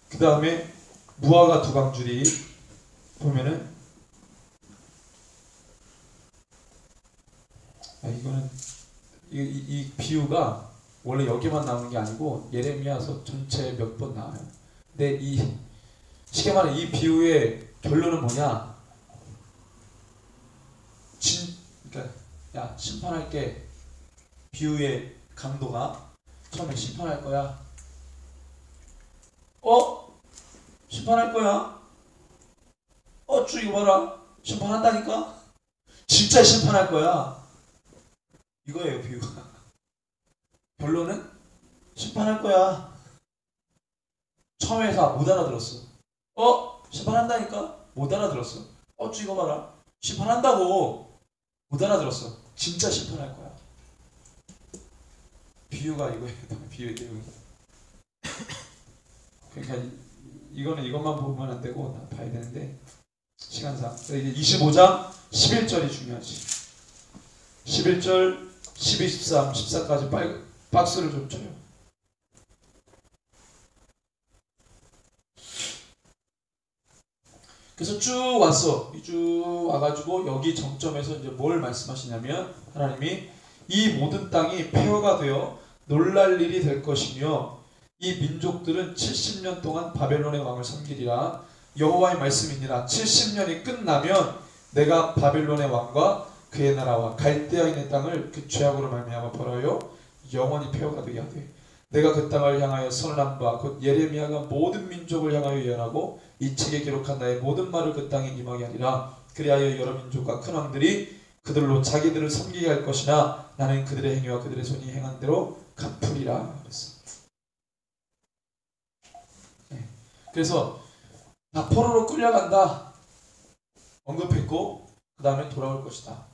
그 다음에 무화과 두 강줄이 보면은, 이거는 이 비유가 원래 여기만 나오는 게 아니고 예레미야서 전체에 몇 번 나와요. 근데 쉽게 말해 이 비유의 결론은 뭐냐? 그러니까 야, 심판할게. 비유의 강도가 처음에 심판할 거야. 심판할 거야. 쭉 이거 봐라. 심판한다니까? 진짜 심판할 거야. 이거예요, 비유가. 결론은 심판할 거야. 처음에서 못 알아들었어. 심판한다니까? 못 알아들었어. 쭉 이거 봐라. 심판한다고. 못 알아들었어. 진짜 심판할 거야. 비유가 이거예요. 비유의 내용이. 그러니까 이거는 이것만 보면 안 되고 다 봐야 되는데 시간상. 이제 25장 11절이 중요하지. 11절, 12, 13, 14까지 박스를 좀 쳐요. 그래서 쭉 왔어. 쭉 와가지고 여기 정점에서 이제 뭘 말씀하시냐면, 하나님이 이 모든 땅이 폐허가 되어 놀랄 일이 될 것이며 이 민족들은 70년 동안 바벨론의 왕을 섬기리라. 여호와의 말씀이니라. 70년이 끝나면 내가 바벨론의 왕과 그의 나라와 갈대아인의 땅을 그 죄악으로 말미암아 벌어요 영원히 폐허가 되게 하되 내가 그 땅을 향하여 선언한 바 곧 예레미야가 모든 민족을 향하여 예언하고 이 책에 기록한 나의 모든 말을 그 땅에 임하게 하리라. 그리하여 여러 민족과 큰 왕들이 그들로 자기들을 섬기게 할 것이나 나는 그들의 행위와 그들의 손이 행한 대로 갚으리라. 그랬어. 그래서 다 포로로 끌려간다 언급했고, 그 다음에 돌아올 것이다.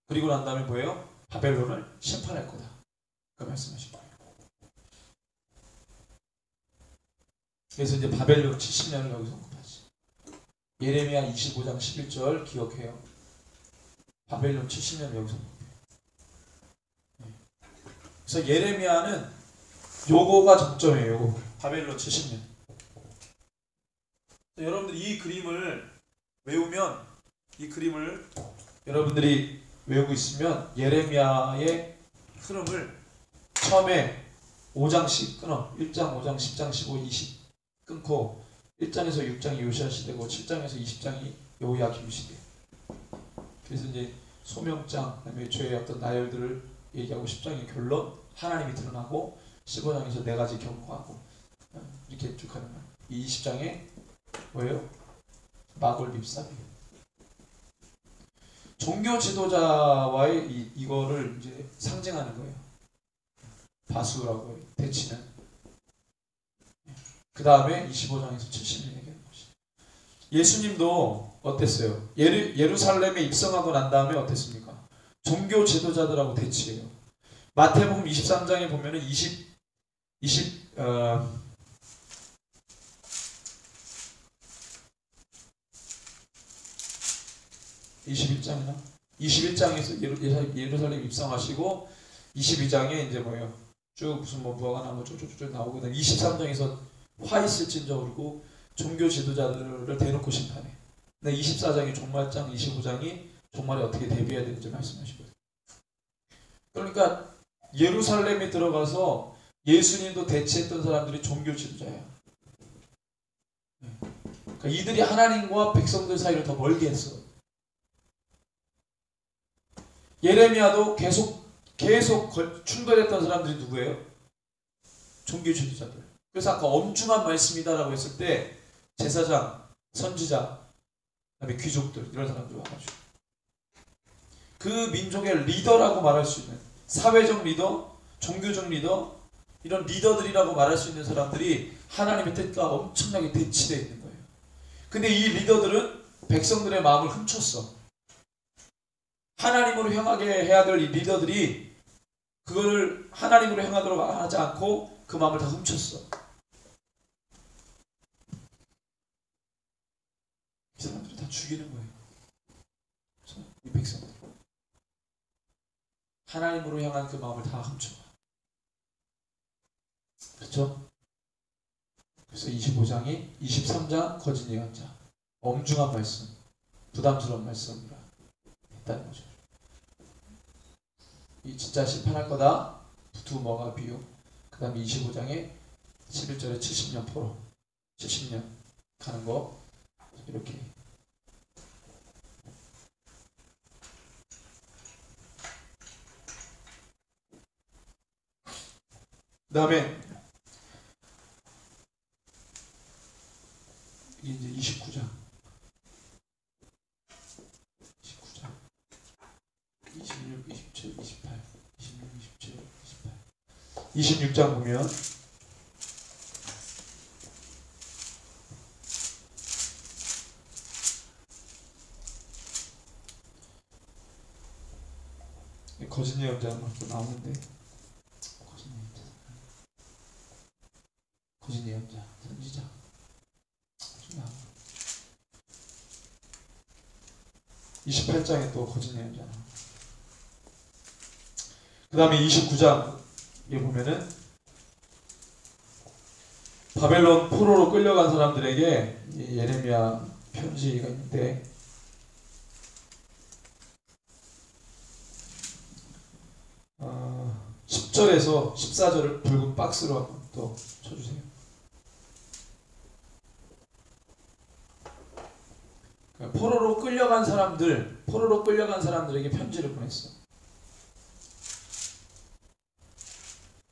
그리고 난 다음에 뭐예요? 바벨론을 심판할 거다. 그 말씀하신 거예요. 그래서 이제 바벨론 70년을 여기서 언급하지. 예레미야 25장 11절 기억해요. 바벨론 70년을 여기서 언급해요. 그래서 예레미야는 요거가 정점이에요. 요거. 바벨론 70년. 여러분들이 이 그림을 외우면, 이 그림을 여러분들이 외우고 있으면 예레미야의 흐름을 처음에 5장씩 끊어. 1장, 5장, 10장, 15, 20 끊고 1장에서 6장이 요시야 시대고 7장에서 20장이 여호야김 시대. 그래서 이제 소명장, 그다음에 죄의 어떤 나열들을 얘기하고 10장의 결론, 하나님이 드러나고 15장에서 4가지 경고하고 이렇게 쭉 하는 거예요. 이 20장에 뭐예요? 마골 밉사비. 종교 지도자와의 이거를 이제 상징하는 거예요. 바수라고 대치는. 그 다음에 25장에서 70년 얘기하는 것이. 예수님도 어땠어요? 예루살렘에 입성하고 난 다음에 어땠습니까? 종교 지도자들하고 대치해요. 마태복음 23장에 보면은 21장이나 21장에서 예루살렘 입성하시고 22장에 이제 뭐예요? 쭉 무슨 뭐 무화과 나무 쭉쭉쭉 나오고 23장에서 화 있을진저 그러고 종교 지도자들을 대놓고 심판해. 근데 24장이 종말장, 25장이 종말에 어떻게 대비해야 되는지 말씀하시거든요. 그러니까 예루살렘에 들어가서 예수님도 대치했던 사람들이 종교 지도자야. 그러니까 이들이 하나님과 백성들 사이를 더 멀게 했어. 예레미야도 계속 충돌했던 사람들이 누구예요? 종교 지도자들. 그래서 아까 엄중한 말씀이다라고 했을 때 제사장, 선지자, 그다음에 귀족들 이런 사람들 와가지고 그 민족의 리더라고 말할 수 있는 사회적 리더, 종교적 리더 이런 리더들이라고 말할 수 있는 사람들이 하나님의 뜻과 엄청나게 대치되어 있는 거예요. 근데 이 리더들은 백성들의 마음을 훔쳤어. 하나님으로 향하게 해야 될 이 리더들이 그거를 하나님으로 향하도록 하지 않고 그 마음을 다 훔쳤어. 이 사람들이 다 죽이는 거예요. 이 백성들. 하나님으로 향한 그 마음을 다 훔쳐. 그렇죠? 그래서 25장이 23장 거짓 예언자. 엄중한 말씀, 부담스러운 말씀이라 했다는 거죠. 이 진짜 심판할 거다. 두머가 비유. 그 다음에 25장에 11절에 70년 포로 70년 가는 거 이렇게. 그 다음에 이제 29장 26, 27, 28 26, 27, 28 26장 보면 거짓 예언자가 또 나오는데 거짓 예언자, 선지자 28장에 또 거짓 예언자. 그 다음에 29장에 보면은 바벨론 포로로 끌려간 사람들에게 예레미야 편지가 있는데 10절에서 14절을 붉은 박스로 한번 또 쳐주세요. 포로로 끌려간 사람들에게 편지를 보냈어.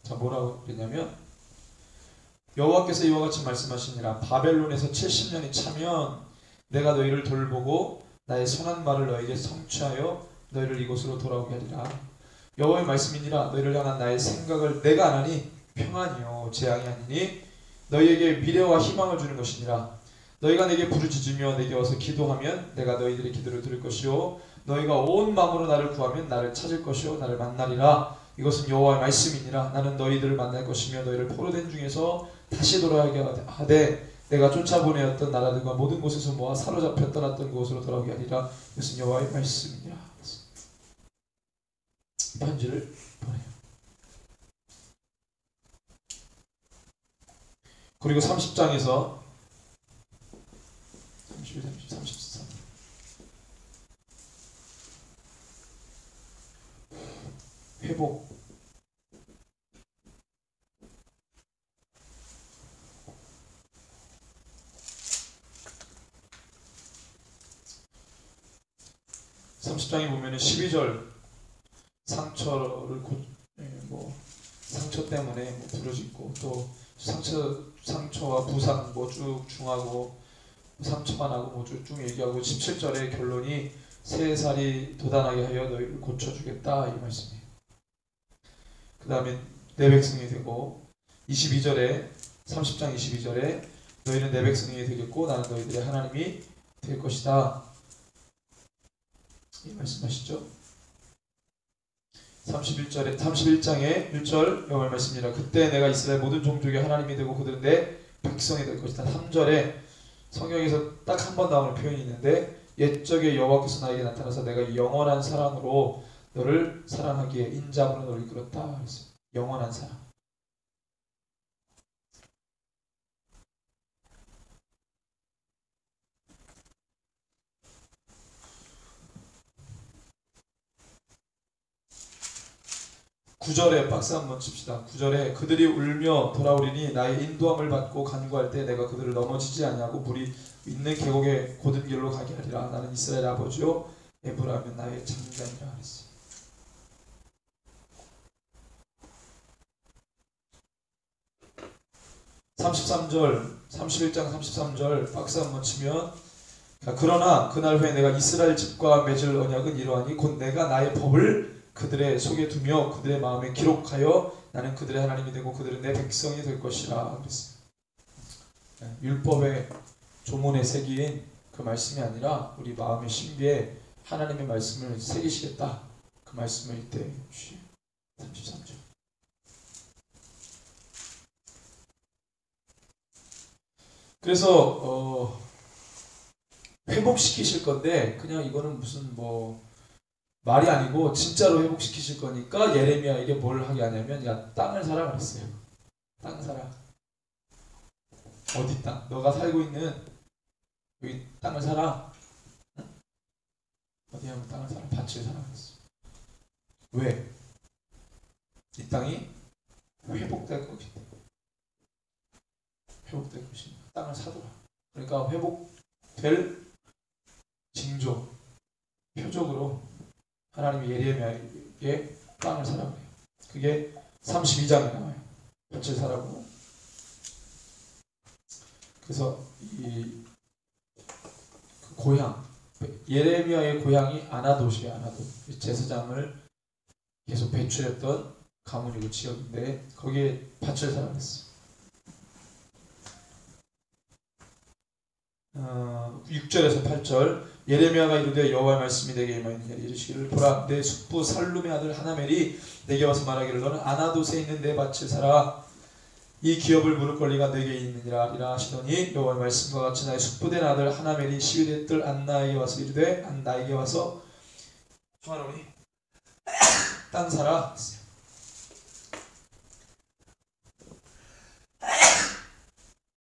자, 뭐라고 그랬냐면 여호와께서 이와 같이 말씀하시니라. 바벨론에서 70년이 차면 내가 너희를 돌보고 나의 선한 말을 너에게 성취하여 너희를 이곳으로 돌아오게 하리라. 여호와의 말씀이니라. 너희를 향한 나의 생각을 내가 아나니 평안이요 재앙이 아니니 너희에게 미래와 희망을 주는 것이니라. 너희가 내게 부르짖으며 내게 와서 기도하면 내가 너희들의 기도를 들을 것이요 너희가 온 마음으로 나를 구하면 나를 찾을 것이요 나를 만나리라. 이것은 여호와의 말씀이니라. 나는 너희들을 만날 것이며 너희를 포로된 중에서 다시 돌아오게 하되 내가 쫓아보내었던 나라들과 모든 곳에서 모아 사로잡혀 떠났던 곳으로 돌아오게 하리라. 이것은 여호와의 말씀이니라. 편지를 보내요. 그리고 30장에서 31, 32, 33 회복. (30장에) 보면은 12절 상처를 상처 때문에 부러지고 또 상처와 부상 쭉 중하고 상처가 나고 쭉 얘기하고 17절의 결론이 새 살이 돋아나게 하여 너희를 고쳐주겠다 이 말씀이에요. 그 다음에 내 백성이 되고 22절에 30장 22절에 너희는 내 백성이 되겠고 나는 너희들의 하나님이 될 것이다 이 말씀하시죠. 31장의 1절 영월 말씀이라. 그때 내가 이스라엘 모든 종족의 하나님이 되고 그들은 내 백성이 될 것이다. 3절에 성경에서 딱 한 번 나오는 표현이 있는데 옛적에 여호와께서 나에게 나타나서 내가 영원한 사랑으로 너를 사랑하기에 인자함으로 너를 이끌었다 그랬어요. 영원한 사랑. 구절에 박수 한번 칩시다. 9절에 그들이 울며 돌아오리니 나의 인도함을 받고 간구할 때 내가 그들을 넘어지지 아니하고 물이 있는 계곡의 고든 길로 가게 하리라. 나는 이스라엘 아버지요 에브라임은 나의 장자니라 그랬어요. (33절) 31장 33절 박수 한번 치면 그러나 그날 후에 내가 이스라엘 집과 맺을 언약은 이러하니 곧 내가 나의 법을 그들의 속에 두며 그들의 마음에 기록하여 나는 그들의 하나님이 되고 그들은 내 백성이 될 것이라 그랬어요. 율법의 조문에 새긴 그 말씀이 아니라 우리 마음의 신비에 하나님의 말씀을 새기시겠다 그 말씀을 이때 주시요. 33절. 그래서 회복시키실 건데 그냥 이거는 무슨 말이 아니고 진짜로 회복시키실 거니까 예레미야에게 뭘 하게 하냐면 야 땅을 사라 그랬어요. 땅 사라. 어디 땅? 너가 살고 있는 여기 땅을 사라. 응? 어디 한번 땅을 사라. 밭을 사라 그랬어. 왜? 이 땅이 회복될 것이다. 회복될 것이다. 땅을 사두라. 그러니까 회복될 징조, 표적으로 하나님이 예레미야에게 땅을 사라고 해요. 그게 32장에 나와요. 밭을 사라고. 그래서 그 고향, 예레미야의 고향이 아나돗이에요. 아나돗. 제사장을 계속 배출했던 가문이고 지역인데 거기에 밭을 사라고 했어요. 6절에서 8절 예레미야가 이르되 여호와의 말씀이 내게 임하였느니라. 이르시기를 보라 내 숙부 살룸의 아들 하나멜이 내게 와서 말하기를 너는 아나돗에 있는 내 밭을 사라. 이 기업을 물을 권리가 내게 있느니라 하리라 하시더니 여호와의 말씀과 같이 나의 숙부된 아들 하나멜이 시위대 뜰 안나에게 와서 이르되 안나에게 와서 총하노니 땅 사라.